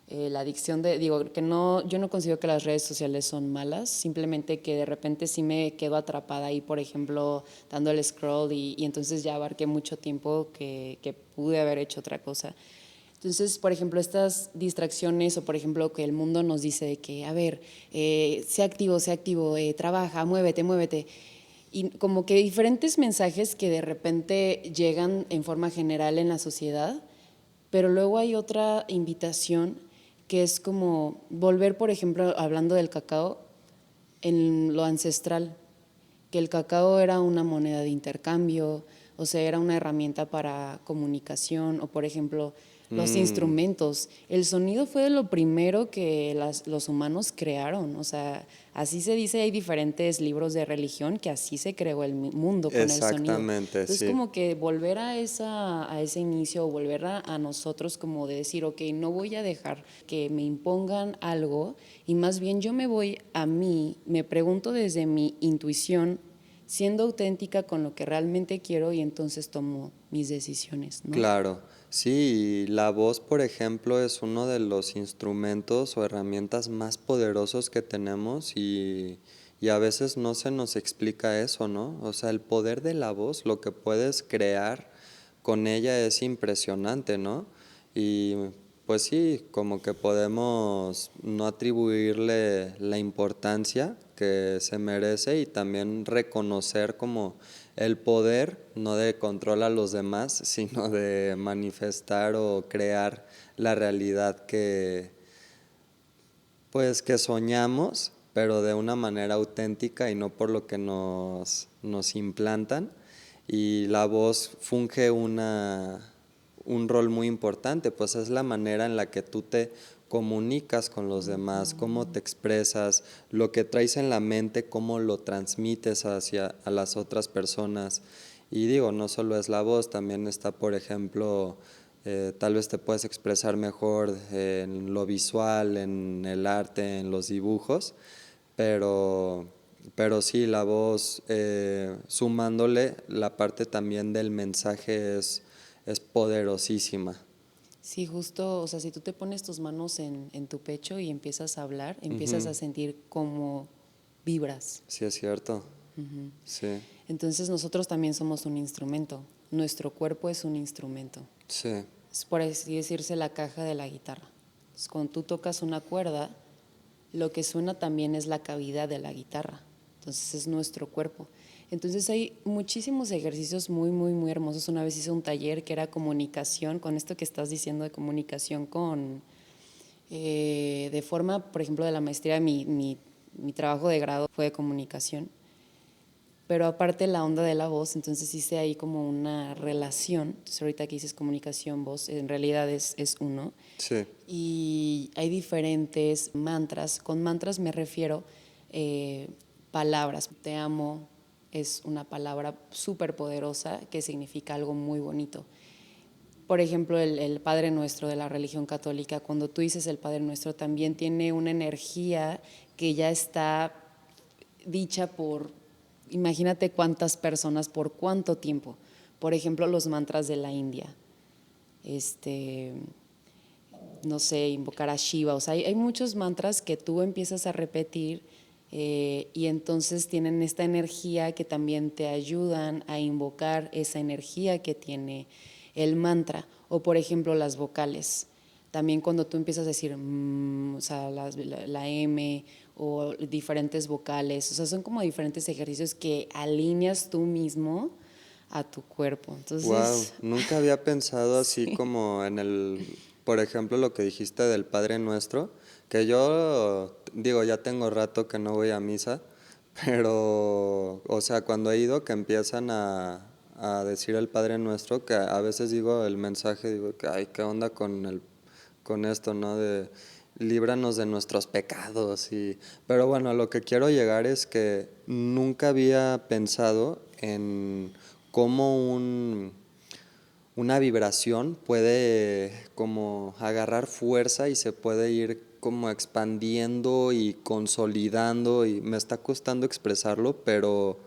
la adicción de, digo, que no, yo no considero que las redes sociales son malas, simplemente que de repente sí me quedo atrapada ahí, por ejemplo, dando el scroll y entonces ya abarqué mucho tiempo que pude haber hecho otra cosa. Entonces, por ejemplo, estas distracciones o, por ejemplo, que el mundo nos dice de que, a ver, sé activo, trabaja, muévete, muévete. Y como que diferentes mensajes que de repente llegan en forma general en la sociedad, pero luego hay otra invitación que es como volver, por ejemplo, hablando del cacao, en lo ancestral, que el cacao era una moneda de intercambio, o sea, era una herramienta para comunicación, o por ejemplo, los instrumentos. El sonido fue lo primero que los humanos crearon, o sea, así se dice, hay diferentes libros de religión que así se creó el mundo con el sonido. Exactamente, Entonces, sí. como que volver a ese inicio, o volver a nosotros como de decir, ok, no voy a dejar que me impongan algo, y más bien yo me voy a mí, me pregunto desde mi intuición, siendo auténtica con lo que realmente quiero y entonces tomo mis decisiones, ¿no? Claro, sí, y la voz, por ejemplo, es uno de los instrumentos o herramientas más poderosos que tenemos y a veces no se nos explica eso, ¿no? O sea, el poder de la voz, lo que puedes crear con ella es impresionante, ¿no? Y pues sí, como que podemos no atribuirle la importancia que se merece y también reconocer como el poder, no de control a los demás, sino de manifestar o crear la realidad pues, que soñamos, pero de una manera auténtica y no por lo que nos implantan. Y la voz funge un rol muy importante, pues es la manera en la que tú te comunicas con los demás, cómo te expresas, lo que traes en la mente, cómo lo transmites hacia a las otras personas. Y digo, no solo es la voz, también está, por ejemplo, tal vez te puedes expresar mejor en lo visual, en el arte, en los dibujos, pero, pero sí, la voz, sumándole la parte también del mensaje es poderosísima. Sí, justo, o sea, si tú te pones tus manos en tu pecho y empiezas a hablar, empiezas a sentir cómo vibras. Sí, es cierto. Sí, Entonces nosotros también somos un instrumento, nuestro cuerpo es un instrumento. sí, Es por así decirse la caja de la guitarra. Entonces, cuando tú tocas una cuerda, lo que suena también es la cavidad de la guitarra. Entonces es nuestro cuerpo. Entonces hay muchísimos ejercicios muy hermosos. Una vez hice un taller que era comunicación, con esto que estás diciendo de comunicación con, de forma, por ejemplo, de la maestría, mi trabajo de grado fue de comunicación. Pero aparte la onda de la voz, entonces hice ahí como una relación. Entonces ahorita que dices comunicación, voz, en realidad es uno. sí. Y hay diferentes mantras. Con mantras me refiero palabras. Te amo es una palabra súper poderosa que significa algo muy bonito. por ejemplo, el Padre Nuestro de la religión católica, cuando tú dices el Padre Nuestro, también tiene una energía que ya está dicha por, imagínate cuántas personas, por cuánto tiempo. Por ejemplo, los mantras de la India. No sé, invocar a Shiva. O sea, hay muchos mantras que tú empiezas a repetir y entonces tienen esta energía que también te ayudan a invocar esa energía que tiene el mantra. O por ejemplo, las vocales. También cuando tú empiezas a decir, o sea, la M o diferentes vocales, o sea, son como diferentes ejercicios que alineas tú mismo a tu cuerpo. Wow, Entonces, nunca había pensado así sí. como en por ejemplo, lo que dijiste del Padre Nuestro, que yo digo, ya tengo rato que no voy a misa, pero, o sea, cuando he ido que empiezan a decir el Padre Nuestro, que a veces digo el mensaje, digo que, ay, ¿qué onda con esto, no? De líbranos de nuestros pecados pero bueno, lo que quiero llegar es que nunca había pensado en cómo una vibración puede como agarrar fuerza y se puede ir como expandiendo y consolidando y me está costando expresarlo, pero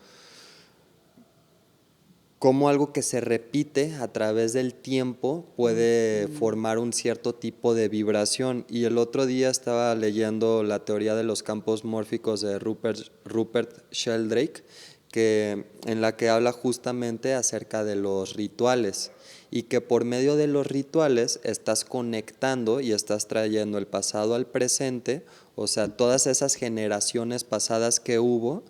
cómo algo que se repite a través del tiempo puede formar un cierto tipo de vibración. Y el otro día estaba leyendo la teoría de los campos mórficos de Rupert Sheldrake, en la que habla justamente acerca de los rituales y que por medio de los rituales estás conectando y estás trayendo el pasado al presente, o sea, todas esas generaciones pasadas que hubo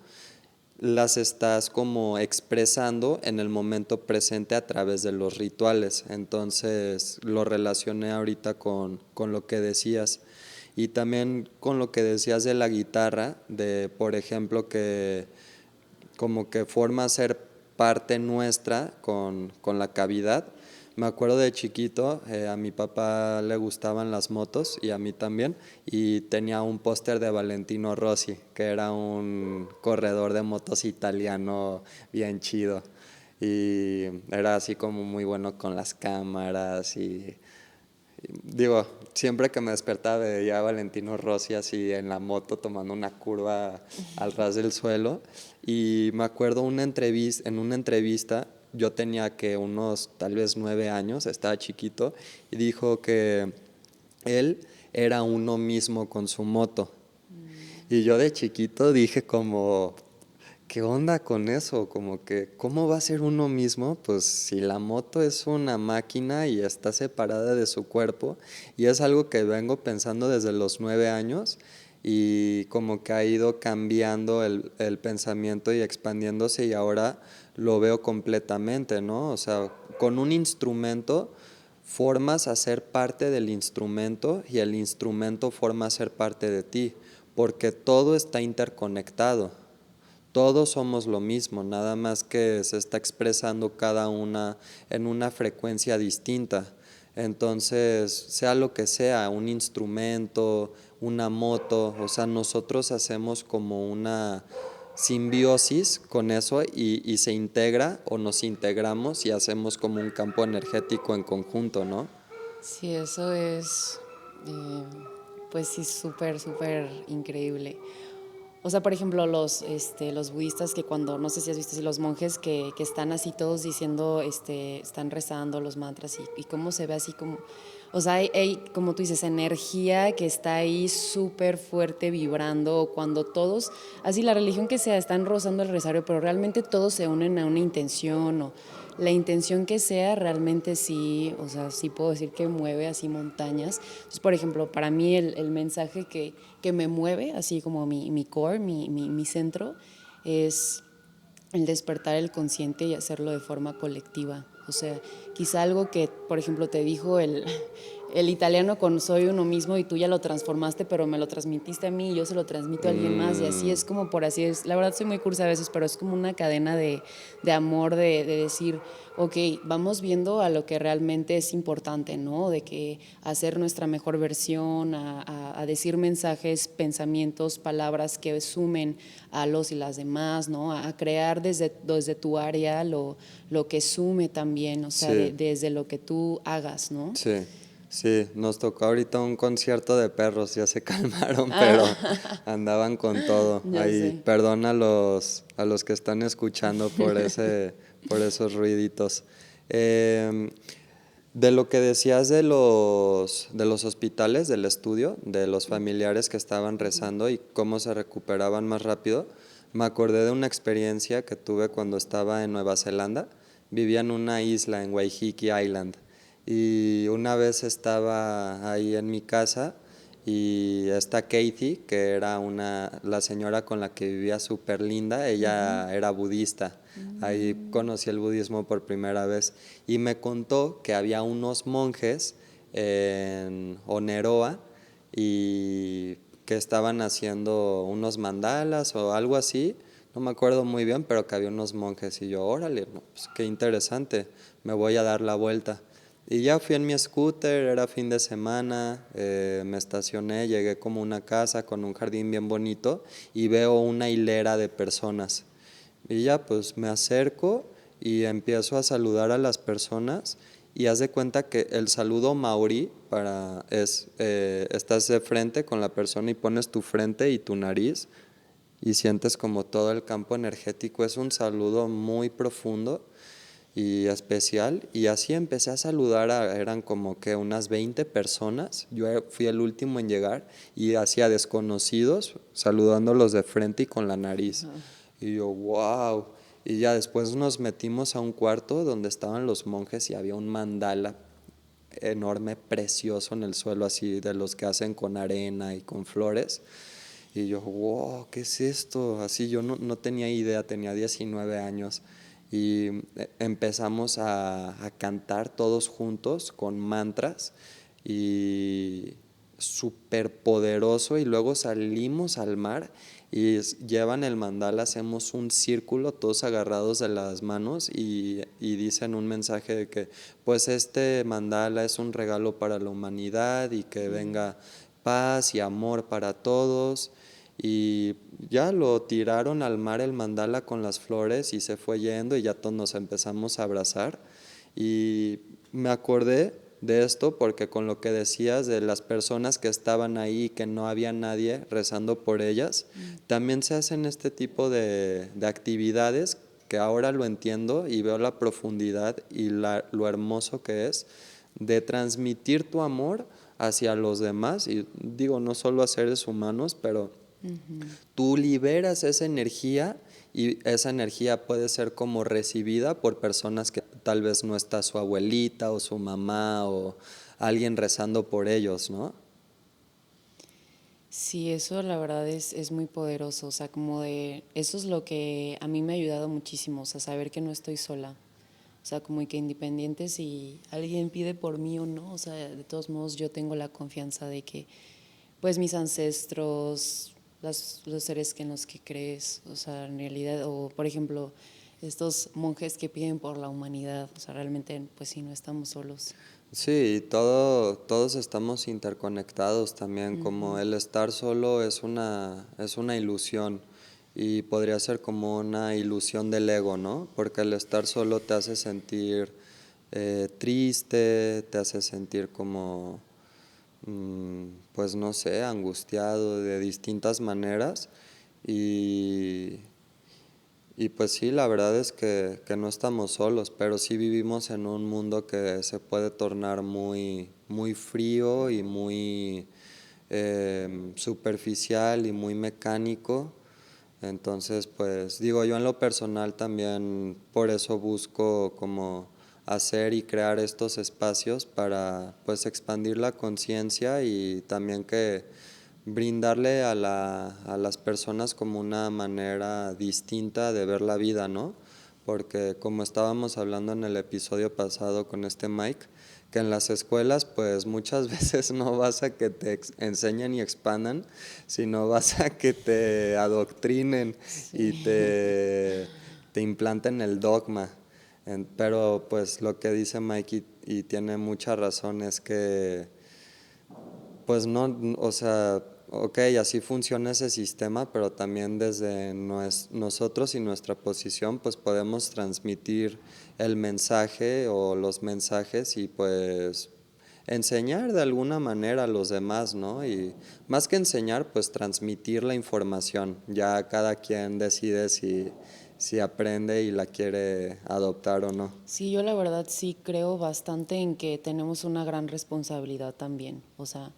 las estás como expresando en el momento presente a través de los rituales. Entonces lo relacioné ahorita con lo que decías. Y también con lo que decías de la guitarra, de por ejemplo que como que forma ser parte nuestra con la cavidad. Me acuerdo de chiquito, a mi papá le gustaban las motos y a mí también, y tenía un póster de Valentino Rossi, que era un corredor de motos italiano bien chido. Y era así como muy bueno con las cámaras y digo, siempre que me despertaba veía a Valentino Rossi así en la moto tomando una curva al ras del suelo y me acuerdo en una entrevista, yo tenía que unos tal vez 9 años, estaba chiquito y dijo que él era uno mismo con su moto. Y yo de chiquito dije como, ¿qué onda con eso? Como que, ¿cómo va a ser uno mismo? Pues si la moto es una máquina y está separada de su cuerpo, y es algo que vengo pensando desde los 9 años, y como que ha ido cambiando el pensamiento y expandiéndose, y ahora lo veo completamente, ¿no? O sea, con un instrumento formas a ser parte del instrumento y el instrumento forma a ser parte de ti, porque todo está interconectado. Todos somos lo mismo, nada más que se está expresando cada una en una frecuencia distinta. Entonces, sea lo que sea, un instrumento, una moto, o sea, nosotros hacemos como una simbiosis con eso y se integra o nos integramos y hacemos como un campo energético en conjunto, ¿no? Sí, eso es, eh, pues sí, súper, súper increíble. O sea, por ejemplo, los budistas que cuando, no sé si has visto, si los monjes que están así todos diciendo, están rezando los mantras y cómo se ve así como, o sea, hay, como tú dices, energía que está ahí súper fuerte vibrando, o cuando todos, así la religión que sea, están rozando el rosario, pero realmente todos se unen a una intención o la intención que sea, realmente sí, o sea, sí puedo decir que mueve así montañas. Entonces, por ejemplo, para mí el mensaje que me mueve, así como mi core, mi centro, es el despertar el consciente y hacerlo de forma colectiva. O sea, quizá algo que, por ejemplo, te dijo el italiano con soy uno mismo y tú ya lo transformaste, pero me lo transmitiste a mí y yo se lo transmito a alguien más y así es como por así es. La verdad soy muy cursa a veces, pero es como una cadena de amor, de decir, ok, vamos viendo a lo que realmente es importante, ¿no? De que hacer nuestra mejor versión, a decir mensajes, pensamientos, palabras que sumen a los y las demás, ¿no? A crear desde tu área lo que sume también, o sea, Sí. desde lo que tú hagas, ¿no? Sí, sí, nos tocó ahorita un concierto de perros, ya se calmaron, pero andaban con todo. Ya Ahí, sé. perdón a los que están escuchando por esos ruiditos. Em, de lo que decías de los hospitales, del estudio, de los familiares que estaban rezando y cómo se recuperaban más rápido, me acordé de una experiencia que tuve cuando estaba en Nueva Zelanda. Vivía en una isla, en Waiheke Island, y una vez estaba ahí en mi casa y esta Kathy, que era la señora con la que vivía súper linda, ella era budista. Ahí conocí el budismo por primera vez y me contó que había unos monjes en Oneroa y que estaban haciendo unos mandalas o algo así, no me acuerdo muy bien, pero que había unos monjes y yo, órale, no, pues qué interesante, me voy a dar la vuelta. Y ya fui en mi scooter, era fin de semana, me estacioné, llegué como a una casa con un jardín bien bonito y veo una hilera de personas. Y ya pues me acerco y empiezo a saludar a las personas y haz de cuenta que el saludo maorí estás de frente con la persona y pones tu frente y tu nariz y sientes como todo el campo energético. Es un saludo muy profundo y especial y así empecé a saludar, eran como que unas 20 personas, yo fui el último en llegar y hacía desconocidos saludándolos de frente y con la nariz. Y yo, wow. Y ya después nos metimos a un cuarto donde estaban los monjes y había un mandala enorme, precioso en el suelo, así de los que hacen con arena y con flores. Y yo, wow, ¿qué es esto? Así yo no tenía idea, tenía 19 años. Y empezamos a cantar todos juntos con mantras y súper poderoso. Y luego salimos al mar y llevan el mandala, hacemos un círculo todos agarrados de las manos y dicen un mensaje de que pues este mandala es un regalo para la humanidad y que venga paz y amor para todos. Y ya lo tiraron al mar el mandala con las flores y se fue yendo y ya todos nos empezamos a abrazar. Y me acordé de esto porque con lo que decías de las personas que estaban ahí y que no había nadie rezando por ellas, también se hacen este tipo de actividades que ahora lo entiendo y veo la profundidad y lo hermoso que es de transmitir tu amor hacia los demás y digo, no solo a seres humanos, pero tú liberas esa energía y esa energía puede ser como recibida por personas que tal vez no está su abuelita o su mamá o alguien rezando por ellos, ¿no? Sí, eso la verdad es muy poderoso, o sea, como de, eso es lo que a mí me ha ayudado muchísimo, o sea, saber que no estoy sola, o sea, como que independiente si alguien pide por mí o no, o sea, de todos modos yo tengo la confianza de que, pues mis ancestros, los seres en los que crees, o sea, en realidad, o por ejemplo, estos monjes que piden por la humanidad, o sea, realmente, pues sí, no estamos solos. Sí, todos estamos interconectados también, como el estar solo es una ilusión y podría ser como una ilusión del ego, ¿no? Porque el estar solo te hace sentir triste, te hace sentir como, pues no sé, angustiado de distintas maneras y y pues sí, la verdad es que no estamos solos, pero sí vivimos en un mundo que se puede tornar muy frío y muy superficial y muy mecánico. Entonces, pues digo, yo en lo personal también por eso busco como hacer y crear estos espacios para pues expandir la conciencia y también que brindarle a las personas como una manera distinta de ver la vida, ¿no? Porque como estábamos hablando en el episodio pasado con este Mike, que en las escuelas pues muchas veces no vas a que te enseñen y expandan, sino vas a que te adoctrinen y te implanten el dogma. Pero pues lo que dice Mike y tiene mucha razón es que pues no, o sea, ok, así funciona ese sistema, pero también desde nosotros y nuestra posición, pues podemos transmitir el mensaje o los mensajes y pues enseñar de alguna manera a los demás, ¿no? Y más que enseñar, pues transmitir la información. Ya cada quien decide si aprende y la quiere adoptar o no. Sí, yo la verdad sí creo bastante en que tenemos una gran responsabilidad también. O sea,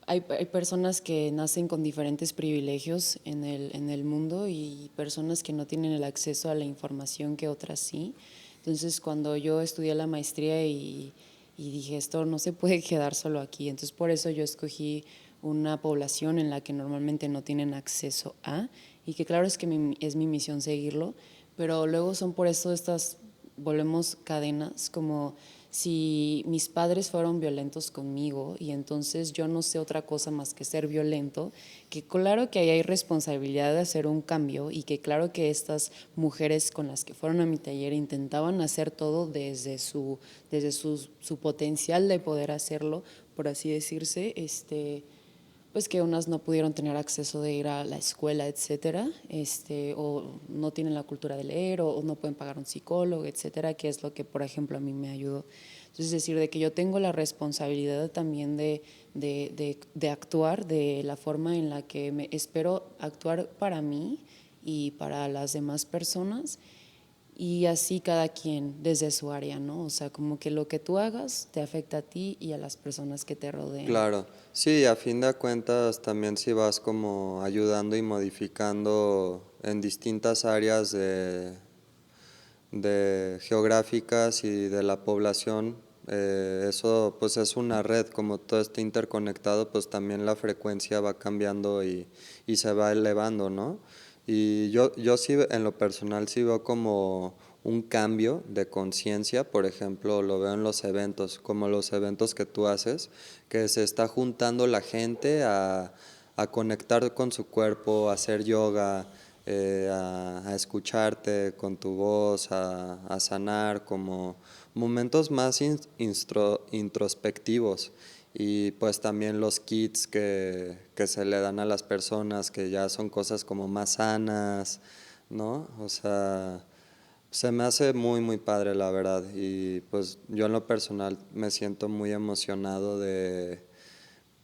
hay personas que nacen con diferentes privilegios en el mundo y personas que no tienen el acceso a la información que otras sí. Entonces, cuando yo estudié la maestría y dije, esto no se puede quedar solo aquí, entonces por eso yo escogí una población en la que normalmente no tienen acceso a, y que claro es que es mi misión seguirlo, pero luego son por eso volvemos cadenas, como si mis padres fueron violentos conmigo y entonces yo no sé otra cosa más que ser violento, que claro que ahí hay responsabilidad de hacer un cambio y que claro que estas mujeres con las que fueron a mi taller intentaban hacer todo desde su potencial de poder hacerlo, por así decirse, pues que unas no pudieron tener acceso de ir a la escuela, etcétera, o no tienen la cultura de leer, o no pueden pagar un psicólogo, etcétera, que es lo que, por ejemplo, a mí me ayudó. Entonces, es decir, de que yo tengo la responsabilidad también de actuar de la forma en la que me espero actuar para mí y para las demás personas, y así cada quien desde su área, ¿no? O sea, como que lo que tú hagas te afecta a ti y a las personas que te rodean. Claro, sí, a fin de cuentas también si vas como ayudando y modificando en distintas áreas de geográficas y de la población, eso pues es una red, como todo está interconectado, pues también la frecuencia va cambiando y se va elevando, ¿no? Y yo sí, en lo personal, sí veo como un cambio de conciencia, por ejemplo, lo veo en los eventos, como los eventos que tú haces, que se está juntando la gente a conectar con su cuerpo, a hacer yoga, a escucharte con tu voz, a sanar, como momentos más introspectivos. Y pues también los kits que se le dan a las personas, que ya son cosas como más sanas, ¿no? O sea, se me hace muy, muy padre, la verdad. Y pues yo en lo personal me siento muy emocionado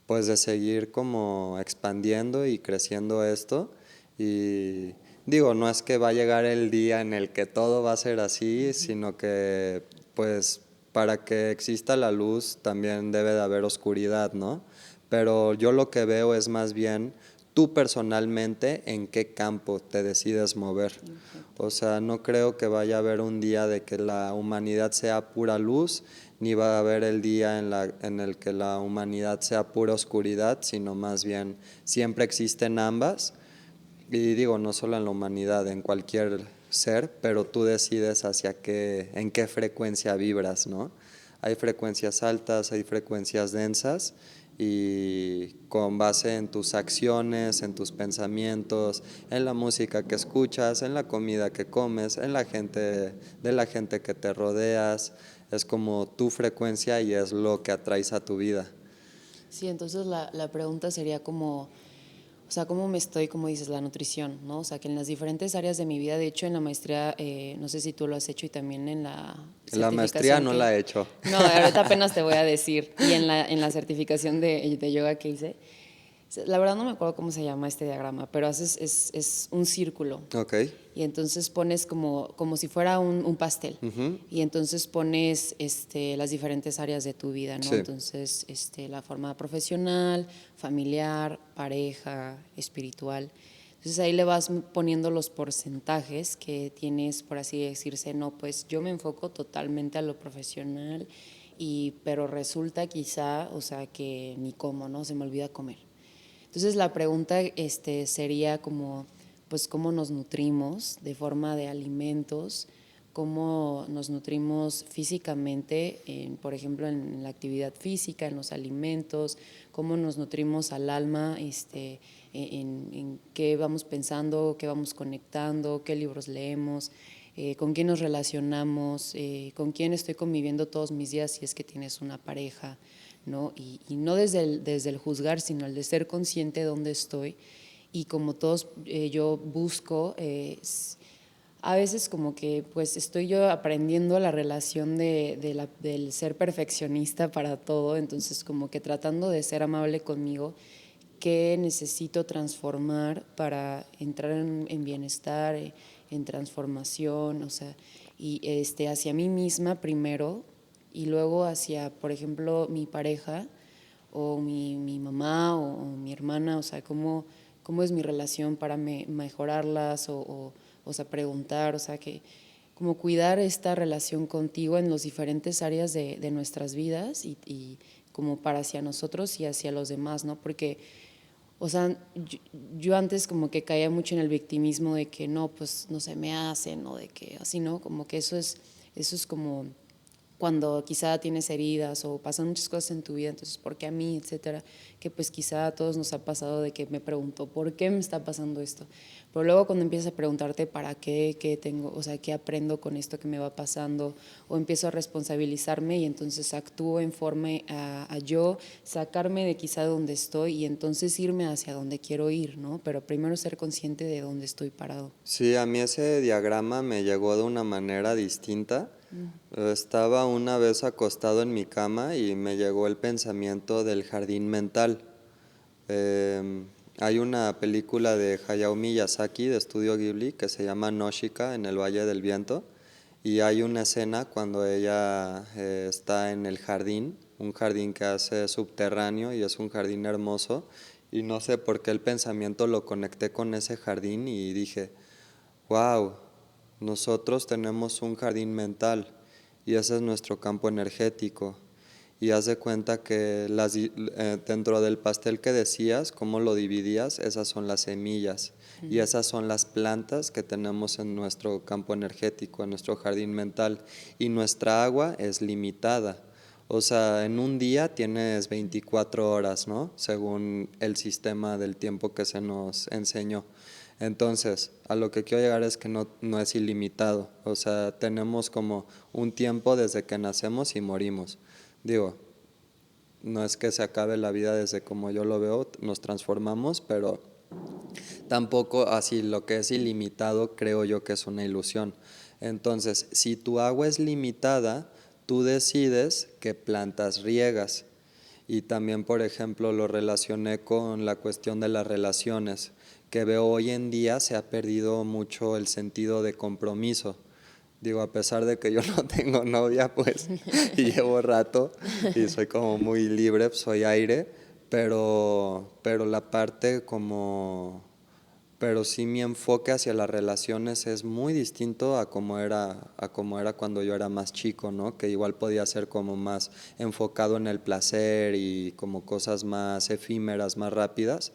pues de seguir como expandiendo y creciendo esto. Y digo, no es que va a llegar el día en el que todo va a ser así, sino que pues para que exista la luz también debe de haber oscuridad, ¿no? Pero yo lo que veo es más bien tú personalmente en qué campo te decides mover. O sea, no creo que vaya a haber un día de que la humanidad sea pura luz, ni va a haber el día en el que la humanidad sea pura oscuridad, sino más bien siempre existen ambas. Y digo, no solo en la humanidad, en cualquier ser, pero tú decides en qué frecuencia vibras, ¿no? Hay frecuencias altas, hay frecuencias densas, y con base en tus acciones, en tus pensamientos, en la música que escuchas, en la comida que comes, en de la gente que te rodeas, es como tu frecuencia y es lo que atraes a tu vida. Sí, entonces la pregunta sería como, o sea, ¿cómo me estoy, como dices, la nutrición, ¿no? O sea, que en las diferentes áreas de mi vida, de hecho en la maestría, no sé si tú lo has hecho, y también en la La maestría certificación no que... la he hecho. No, ahorita apenas te voy a decir, y en la certificación de yoga que hice, la verdad no me acuerdo cómo se llama este diagrama, pero es un círculo. Ok. Y entonces pones como si fuera un pastel. Y entonces pones las diferentes áreas de tu vida, ¿no? Sí. Entonces, la forma profesional, familiar, pareja, espiritual. Entonces ahí le vas poniendo los porcentajes que tienes, por así decirse, no, pues yo me enfoco totalmente a lo profesional, pero resulta quizá, o sea, que ni como, ¿no? Se me olvida comer. Entonces la pregunta sería como, pues cómo nos nutrimos de forma de alimentos, cómo nos nutrimos físicamente, por ejemplo, en la actividad física, en los alimentos, cómo nos nutrimos al alma, en qué vamos pensando, qué vamos conectando, qué libros leemos, con quién nos relacionamos, con quién estoy conviviendo todos mis días si es que tienes una pareja, ¿no? Y no desde el juzgar, sino el de ser consciente de dónde estoy. Y como todos, yo busco, a veces como que pues estoy yo aprendiendo la relación del ser perfeccionista para todo, entonces como que tratando de ser amable conmigo, qué necesito transformar para entrar en bienestar, en transformación, o sea, y hacia mí misma primero y luego hacia, por ejemplo, mi pareja o mi mamá o mi hermana, o sea, cómo es mi relación para mejorarlas o sea, preguntar, o sea, que como cuidar esta relación contigo en las diferentes áreas de nuestras vidas y como para hacia nosotros y hacia los demás, ¿no? Porque, o sea, yo antes como que caía mucho en el victimismo de que no, pues no se me hacen, o de que así, ¿no? Como que eso es como cuando quizá tienes heridas o pasan muchas cosas en tu vida, entonces, ¿por qué a mí? Etcétera, que pues quizá a todos nos ha pasado de que me pregunto, ¿por qué me está pasando esto? Pero luego cuando empiezas a preguntarte para qué tengo, o sea, qué aprendo con esto que me va pasando, o empiezo a responsabilizarme y entonces actúo en forma a yo sacarme de quizá donde estoy y entonces irme hacia donde quiero ir, ¿no? Pero primero ser consciente de dónde estoy parado. Sí, a mí ese diagrama me llegó de una manera distinta. Estaba una vez acostado en mi cama y me llegó el pensamiento del jardín mental. Hay una película de Hayao Miyazaki de Estudio Ghibli que se llama Nausicaa en el Valle del Viento y hay una escena cuando ella está en el jardín, un jardín que hace subterráneo y es un jardín hermoso y no sé por qué el pensamiento lo conecté con ese jardín y dije, wow, nosotros tenemos un jardín mental y ese es nuestro campo energético. Y haz de cuenta que dentro del pastel que decías, cómo lo dividías, esas son las semillas y esas son las plantas que tenemos en nuestro campo energético, en nuestro jardín mental. Y nuestra agua es limitada. O sea, en un día tienes 24 horas, ¿no? Según el sistema del tiempo que se nos enseñó. Entonces, a lo que quiero llegar es que no es ilimitado. O sea, tenemos como un tiempo desde que nacemos y morimos. Digo, no es que se acabe la vida desde como yo lo veo, nos transformamos, pero tampoco así lo que es ilimitado creo yo que es una ilusión. Entonces, si tu agua es limitada, tú decides qué plantas riegas. Y también, por ejemplo, lo relacioné con la cuestión de las relaciones, que veo hoy en día se ha perdido mucho el sentido de compromiso. Digo, a pesar de que yo no tengo novia, pues, y llevo rato, y soy como muy libre, pues, soy aire, pero la parte como, pero sí mi enfoque hacia las relaciones es muy distinto a como era cuando yo era más chico, ¿no? Que igual podía ser como más enfocado en el placer y como cosas más efímeras, más rápidas,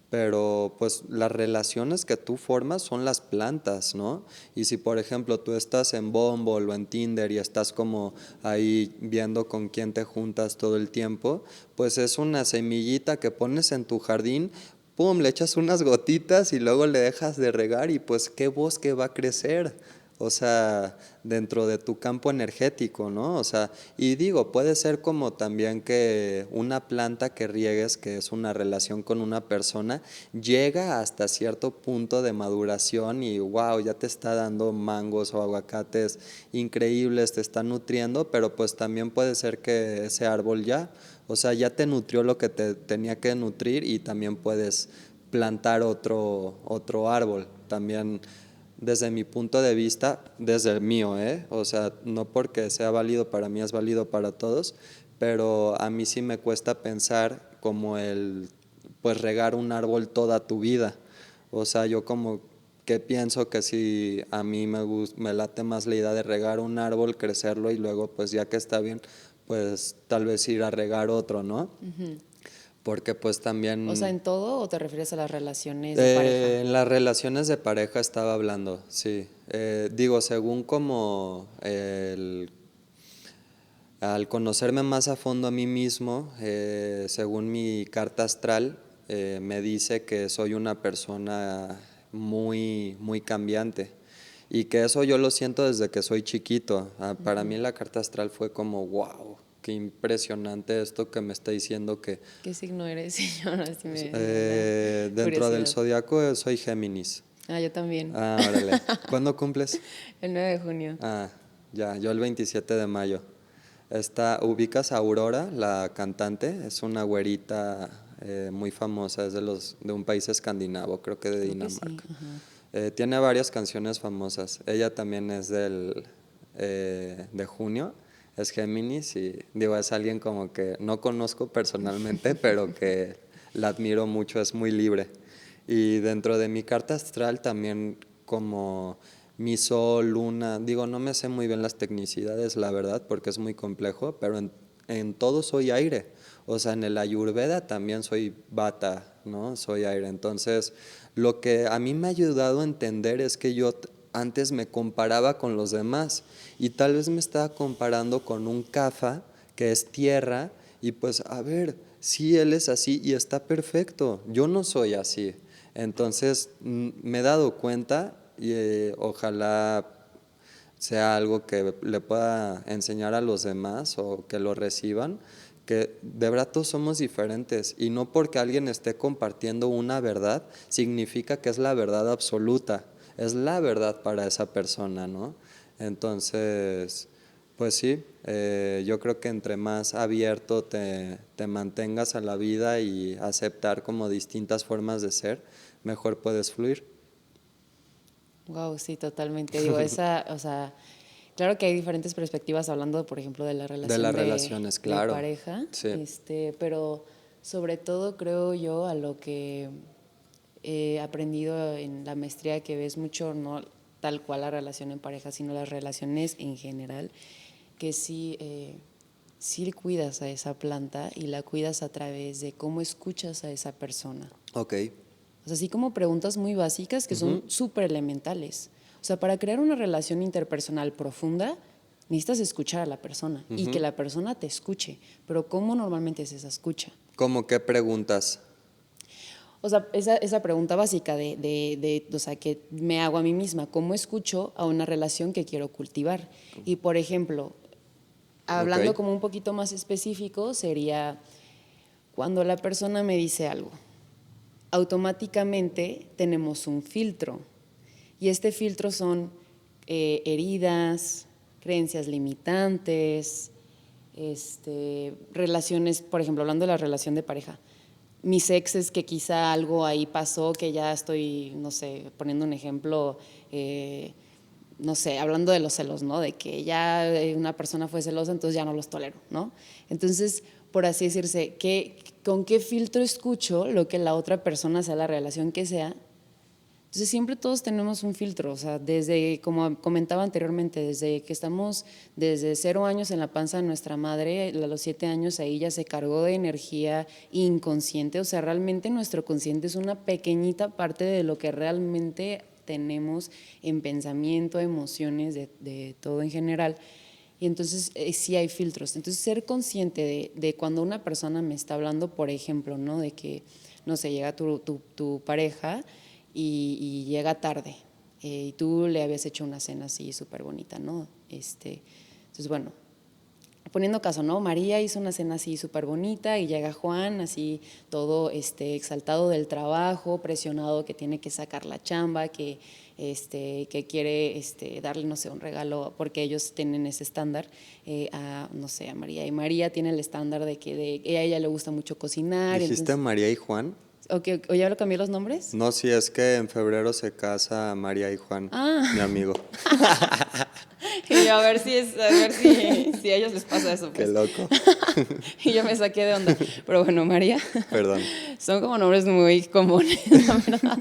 pero pues las relaciones que tú formas son las plantas, ¿no? Y si por ejemplo tú estás en Bumble o en Tinder y estás como ahí viendo con quién te juntas todo el tiempo, pues es una semillita que pones en tu jardín, pum, le echas unas gotitas y luego le dejas de regar y pues qué bosque va a crecer. O sea, dentro de tu campo energético, ¿no? O sea, y digo, puede ser como también que una planta que riegues, que es una relación con una persona, llega hasta cierto punto de maduración y wow, ya te está dando mangos o aguacates increíbles, te está nutriendo, pero pues también puede ser que ese árbol ya, o sea, ya te nutrió lo que te tenía que nutrir y también puedes plantar otro árbol. También desde mi punto de vista, desde el mío, o sea, no porque sea válido para mí, es válido para todos, pero a mí sí me cuesta pensar como pues regar un árbol toda tu vida. O sea, yo como que pienso que si a mí me late más la idea de regar un árbol, crecerlo y luego pues ya que está bien, pues tal vez ir a regar otro, ¿no? porque pues también... O sea, ¿en todo o te refieres a las relaciones de pareja? En las relaciones de pareja estaba hablando, sí. Digo, según como al conocerme más a fondo a mí mismo, según mi carta astral, me dice que soy una persona muy, muy cambiante y que eso yo lo siento desde que soy chiquito. Para mí la carta astral fue como, wow, qué impresionante esto que me está diciendo que ¿Qué signo eres, señora? Si me da dentro del curiosidad. zodiaco soy Géminis. Ah, yo también. Ah, órale. ¿Cuándo cumples? El 9 de junio. Ah, ya, yo el 27 de mayo. ¿Ubicas a Aurora, la cantante? Es una güerita muy famosa, es de un país escandinavo, creo que de Creo que sí, Dinamarca. ajá. Tiene varias canciones famosas. Ella también es de junio, es Géminis y digo, es alguien como que no conozco personalmente, pero que la admiro mucho, es muy libre. Y dentro de mi carta astral también como mi sol, luna, digo, no me sé muy bien las tecnicidades, la verdad, porque es muy complejo, pero en todo soy aire. O sea, en el Ayurveda también soy Vata, ¿no? Soy aire. Entonces, lo que a mí me ha ayudado a entender es que yo antes me comparaba con los demás y tal vez me estaba comparando con un Kapha, que es tierra, y pues, a ver, sí, él es así y está perfecto. Yo no soy así. Entonces, me he dado cuenta y ojalá sea algo que le pueda enseñar a los demás o que lo reciban, que de verdad todos somos diferentes y no porque alguien esté compartiendo una verdad significa que es la verdad absoluta, es la verdad para esa persona, ¿no? Entonces, pues sí, yo creo que entre más abierto te mantengas a la vida y aceptar como distintas formas de ser, mejor puedes fluir. Wow, sí, totalmente. Digo, o sea, claro que hay diferentes perspectivas hablando, por ejemplo, de la De relación las relaciones, de claro. pareja, Sí. pero sobre todo creo yo a lo que he aprendido en la maestría, que ves mucho, no tal cual la relación en pareja, sino las relaciones en general, que sí cuidas a esa planta y la cuidas a través de cómo escuchas a esa persona. Ok. O sea, así como preguntas muy básicas que son súper elementales. O sea, para crear una relación interpersonal profunda, necesitas escuchar a la persona y que la persona te escuche. Pero ¿cómo normalmente es esa escucha? ¿Cómo qué preguntas? O sea, esa pregunta básica o sea, que me hago a mí misma, ¿cómo escucho a una relación que quiero cultivar? Y, por ejemplo, hablando Ok. como un poquito más específico, sería cuando la persona me dice algo. Automáticamente tenemos un filtro y este filtro son heridas, creencias limitantes, relaciones, por ejemplo, hablando de la relación de pareja, mis exes que quizá algo ahí pasó, que ya estoy, no sé, poniendo un ejemplo, no sé, hablando de los celos, ¿no? De que ya una persona fue celosa, entonces ya no los tolero, ¿no? Entonces, por así decirse, ¿con qué filtro escucho lo que la otra persona, sea la relación que sea? Entonces siempre todos tenemos un filtro, o sea, desde, como comentaba anteriormente, desde que estamos desde 0 años en la panza de nuestra madre, a los 7 años ahí ya se cargó de energía inconsciente, o sea, realmente nuestro consciente es una pequeñita parte de lo que realmente tenemos en pensamiento, emociones, de todo en general. Y entonces sí hay filtros. Entonces ser consciente de cuando una persona me está hablando, por ejemplo, ¿no? De que, no sé, llega tu pareja y llega tarde y tú le habías hecho una cena así súper bonita, ¿no? Entonces, bueno, poniendo caso, ¿no? María hizo una cena así súper bonita y llega Juan así todo exaltado del trabajo, presionado que tiene que sacar la chamba, que quiere darle, no sé, un regalo, porque ellos tienen ese estándar no sé, a María. Y María tiene el estándar de que a ella le gusta mucho cocinar. ¿Dijiste Entonces, María y Juan? ¿o ya lo cambié los nombres? No, si es que en febrero se casa María y Juan, mi amigo. Y yo, a ver si a ellos les pasa eso, Qué pues. loco. Y yo me saqué de onda. Pero bueno, María Perdón. Son como nombres muy comunes, la verdad.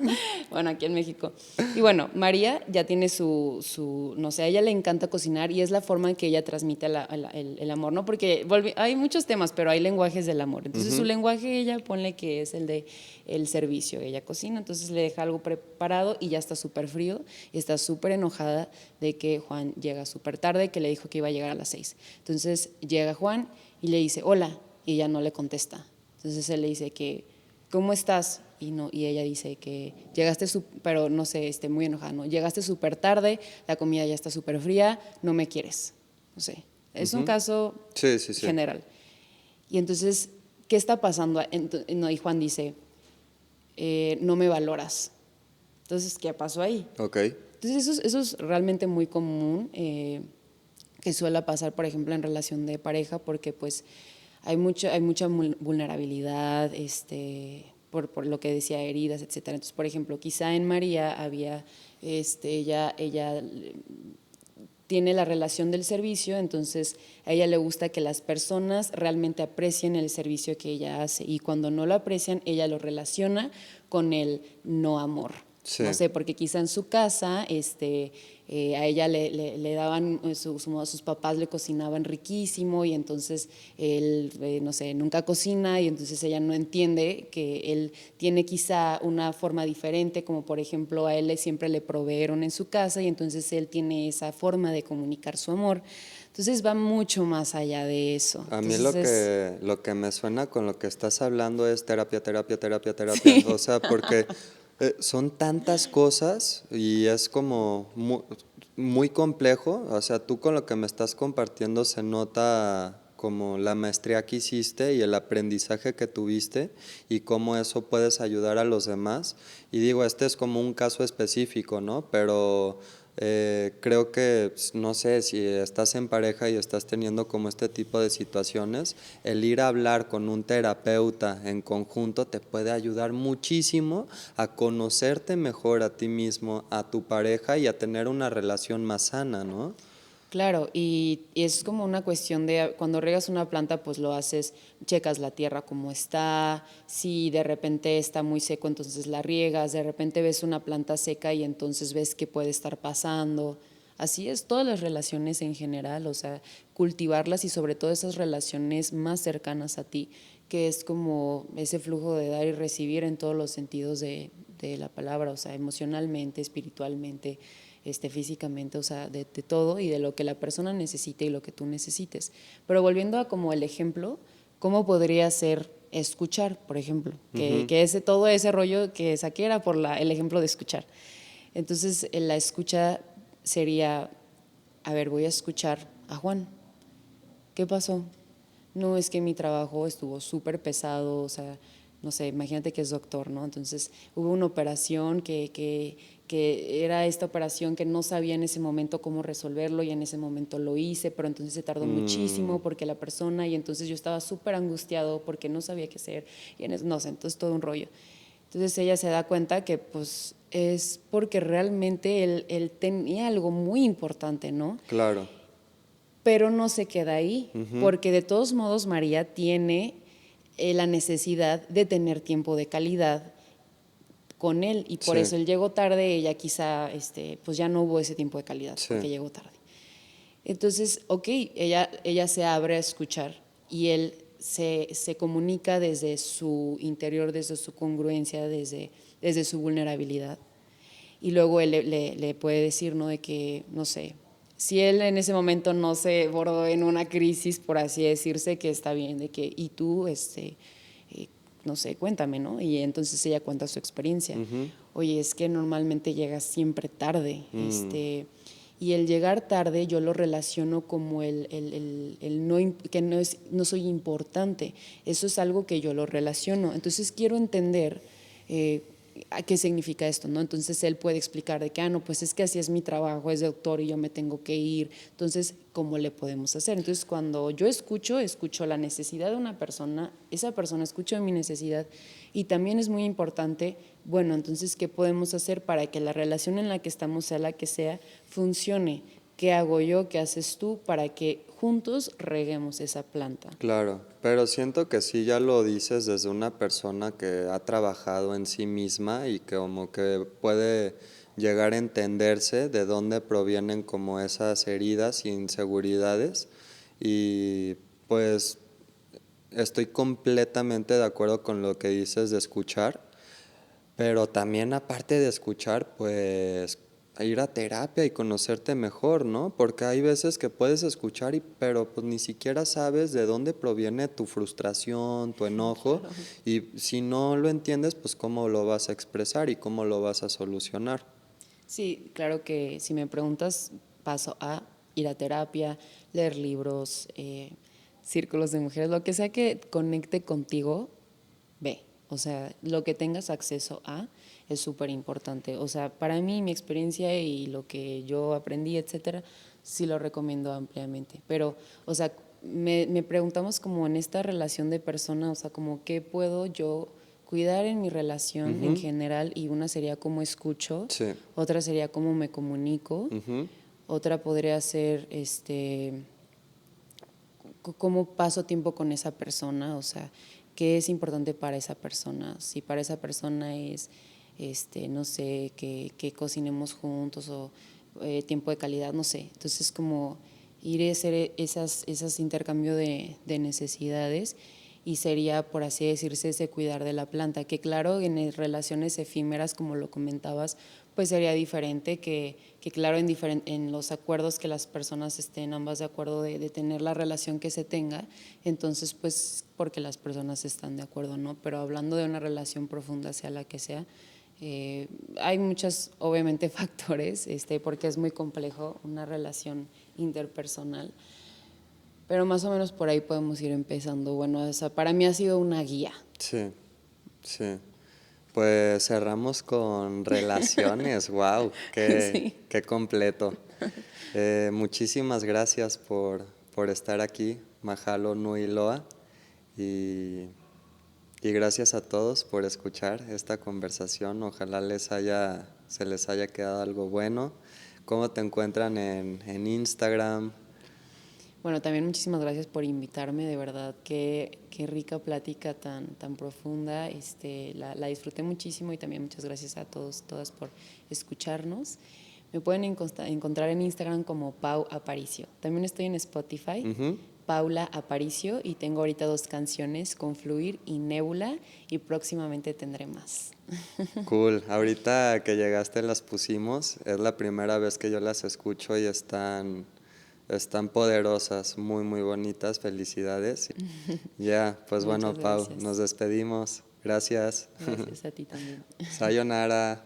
Bueno, aquí en México. Y bueno, María ya tiene no sé, a ella le encanta cocinar y es la forma en que ella transmite el amor, ¿no? Porque hay muchos temas, pero hay lenguajes del amor. Entonces su lenguaje ella ponle que es el de el servicio. Ella cocina, entonces le deja algo preparado y ya está súper frío y está súper enojada de que Juan llega súper tarde, que le dijo que iba a llegar a las 6. Entonces llega Juan y le dice, hola, y ella no le contesta. Entonces él le dice que, ¿cómo estás? Y ella dice que llegaste, pero no sé, muy enojada, ¿no? Llegaste súper tarde, la comida ya está súper fría, no me quieres. No sé, es un caso Sí, sí, sí. general. Y entonces, ¿qué está pasando? No, y Juan dice, no me valoras. Entonces, ¿qué pasó ahí? Ok. Entonces, eso es realmente muy común, que suele pasar, por ejemplo, en relación de pareja, porque pues hay mucha vulnerabilidad, por lo que decía, heridas, etcétera. Entonces, por ejemplo, quizá en María había, ella tiene la relación del servicio, entonces a ella le gusta que las personas realmente aprecien el servicio que ella hace y cuando no lo aprecian, ella lo relaciona con el no amor. Sí. No sé, porque quizá en su casa a ella le daban, sus papás le cocinaban riquísimo y entonces él, no sé, nunca cocina y entonces ella no entiende que él tiene quizá una forma diferente, como por ejemplo a él siempre le proveyeron en su casa y entonces él tiene esa forma de comunicar su amor. Entonces va mucho más allá de eso. A mí Entonces lo que me suena con lo que estás hablando es terapia, terapia, terapia, terapia. sí. O sea, porque son tantas cosas y es como muy complejo. O sea, tú con lo que me estás compartiendo se nota como la maestría que hiciste y el aprendizaje que tuviste y cómo eso puedes ayudar a los demás. Y digo, este es como un caso específico, ¿no? Pero creo que, pues, no sé, si estás en pareja y estás teniendo como este tipo de situaciones, el ir a hablar con un terapeuta en conjunto te puede ayudar muchísimo a conocerte mejor a ti mismo, a tu pareja y a tener una relación más sana, ¿no? Claro, y es como una cuestión de cuando riegas una planta, pues lo haces, checas la tierra como está, si de repente está muy seco, entonces la riegas, de repente ves una planta seca y entonces ves qué puede estar pasando. Así es, todas las relaciones en general, o sea, cultivarlas y sobre todo esas relaciones más cercanas a ti, que es como ese flujo de dar y recibir en todos los sentidos de la palabra, o sea, emocionalmente, espiritualmente, físicamente, o sea, de todo y de lo que la persona necesite y lo que tú necesites. Pero volviendo a como el ejemplo, ¿cómo podría ser escuchar, por ejemplo? Que todo ese rollo que saqué era por el ejemplo de escuchar. Entonces, la escucha sería, a ver, voy a escuchar a Juan. ¿Qué pasó? No, es que mi trabajo estuvo súper pesado, o sea, no sé, imagínate que es doctor, ¿no? Entonces hubo una operación que era esta operación que no sabía en ese momento cómo resolverlo y en ese momento lo hice, pero entonces se tardó muchísimo porque la persona y entonces yo estaba súper angustiado porque no sabía qué hacer y no sé, entonces todo un rollo. Entonces ella se da cuenta que pues es porque realmente él tenía algo muy importante, ¿no? Claro. Pero no se queda ahí, porque de todos modos María tiene la necesidad de tener tiempo de calidad con él y por Sí, eso él llegó tarde, ella quizá pues ya no hubo ese tiempo de calidad porque sí. llegó tarde. Entonces, ok, ella se abre a escuchar y él se comunica desde su interior, desde su congruencia, desde su vulnerabilidad. Y luego él le puede decir, ¿no? De que, no sé, si él en ese momento no se bordó en una crisis, por así decirse, que está bien, de que, y tú, no sé, cuéntame, ¿no? Y entonces ella cuenta su experiencia. Oye, es que normalmente llegas siempre tarde, y el llegar tarde yo lo relaciono como el no, que no soy importante. Eso es algo que yo lo relaciono. Entonces quiero entender a qué significa esto, ¿no? Entonces él puede explicar de que, no, pues es que así es mi trabajo, es de doctor y yo me tengo que ir. Entonces, ¿cómo le podemos hacer? Entonces, cuando yo escucho la necesidad de una persona, esa persona escucha mi necesidad y también es muy importante, bueno, entonces, ¿qué podemos hacer para que la relación en la que estamos, sea la que sea, funcione? ¿qué hago yo? ¿Qué haces tú? Para que juntos reguemos esa planta. Claro, pero siento que sí ya lo dices desde una persona que ha trabajado en sí misma y que como que puede llegar a entenderse de dónde provienen como esas heridas e inseguridades y pues estoy completamente de acuerdo con lo que dices de escuchar, pero también aparte de escuchar, pues ir a terapia y conocerte mejor, ¿no? Porque hay veces que puedes escuchar pero pues ni siquiera sabes de dónde proviene tu frustración, tu enojo, Claro. y si no lo entiendes, pues cómo lo vas a expresar y cómo lo vas a solucionar. Sí, claro que si me preguntas, paso a ir a terapia, leer libros, círculos de mujeres, lo que sea que conecte contigo, ve. O sea, lo que tengas acceso a es súper importante. O sea, para mí, mi experiencia y lo que yo aprendí, etcétera, sí lo recomiendo ampliamente. Pero, o sea, me preguntamos como en esta relación de persona, o sea, como qué puedo yo cuidar en mi relación en general, y una sería cómo escucho, Sí. otra sería cómo me comunico, Ujú. otra podría ser cómo paso tiempo con esa persona, o sea, qué es importante para esa persona. Si para esa persona es, no sé, que cocinemos juntos o tiempo de calidad, no sé. Entonces, como ir a hacer esas intercambio de necesidades, y sería, por así decirse, ese cuidar de la planta, que claro, en relaciones efímeras, como lo comentabas, pues sería diferente que claro, en los acuerdos que las personas estén ambas de acuerdo de tener la relación que se tenga, entonces pues porque las personas están de acuerdo, ¿no? Pero hablando de una relación profunda, sea la que sea, hay muchos, obviamente, factores, porque es muy complejo una relación interpersonal, pero más o menos por ahí podemos ir empezando. Bueno, o sea, para mí ha sido una guía. Sí, sí. Pues cerramos con relaciones, wow, Sí. qué completo. Muchísimas gracias por estar aquí, Mahalo Nui Loa, y, y gracias a todos por escuchar esta conversación. Ojalá se les haya quedado algo bueno. ¿Cómo te encuentran en Instagram? Bueno, también muchísimas gracias por invitarme, de verdad, qué rica plática tan profunda, la disfruté muchísimo, y también muchas gracias a todos, todas por escucharnos. Me pueden encontrar en Instagram como Pau Aparicio. También estoy en Spotify, Ujú. Paula Aparicio, y tengo ahorita 2 canciones, Confluir y Nébula, y próximamente tendré más. Cool, ahorita que llegaste las pusimos, es la primera vez que yo las escucho y están poderosas, muy muy bonitas, felicidades. Ya, pues bueno, Muchas Pau, gracias. nos despedimos, gracias. Gracias a ti también. Sayonara.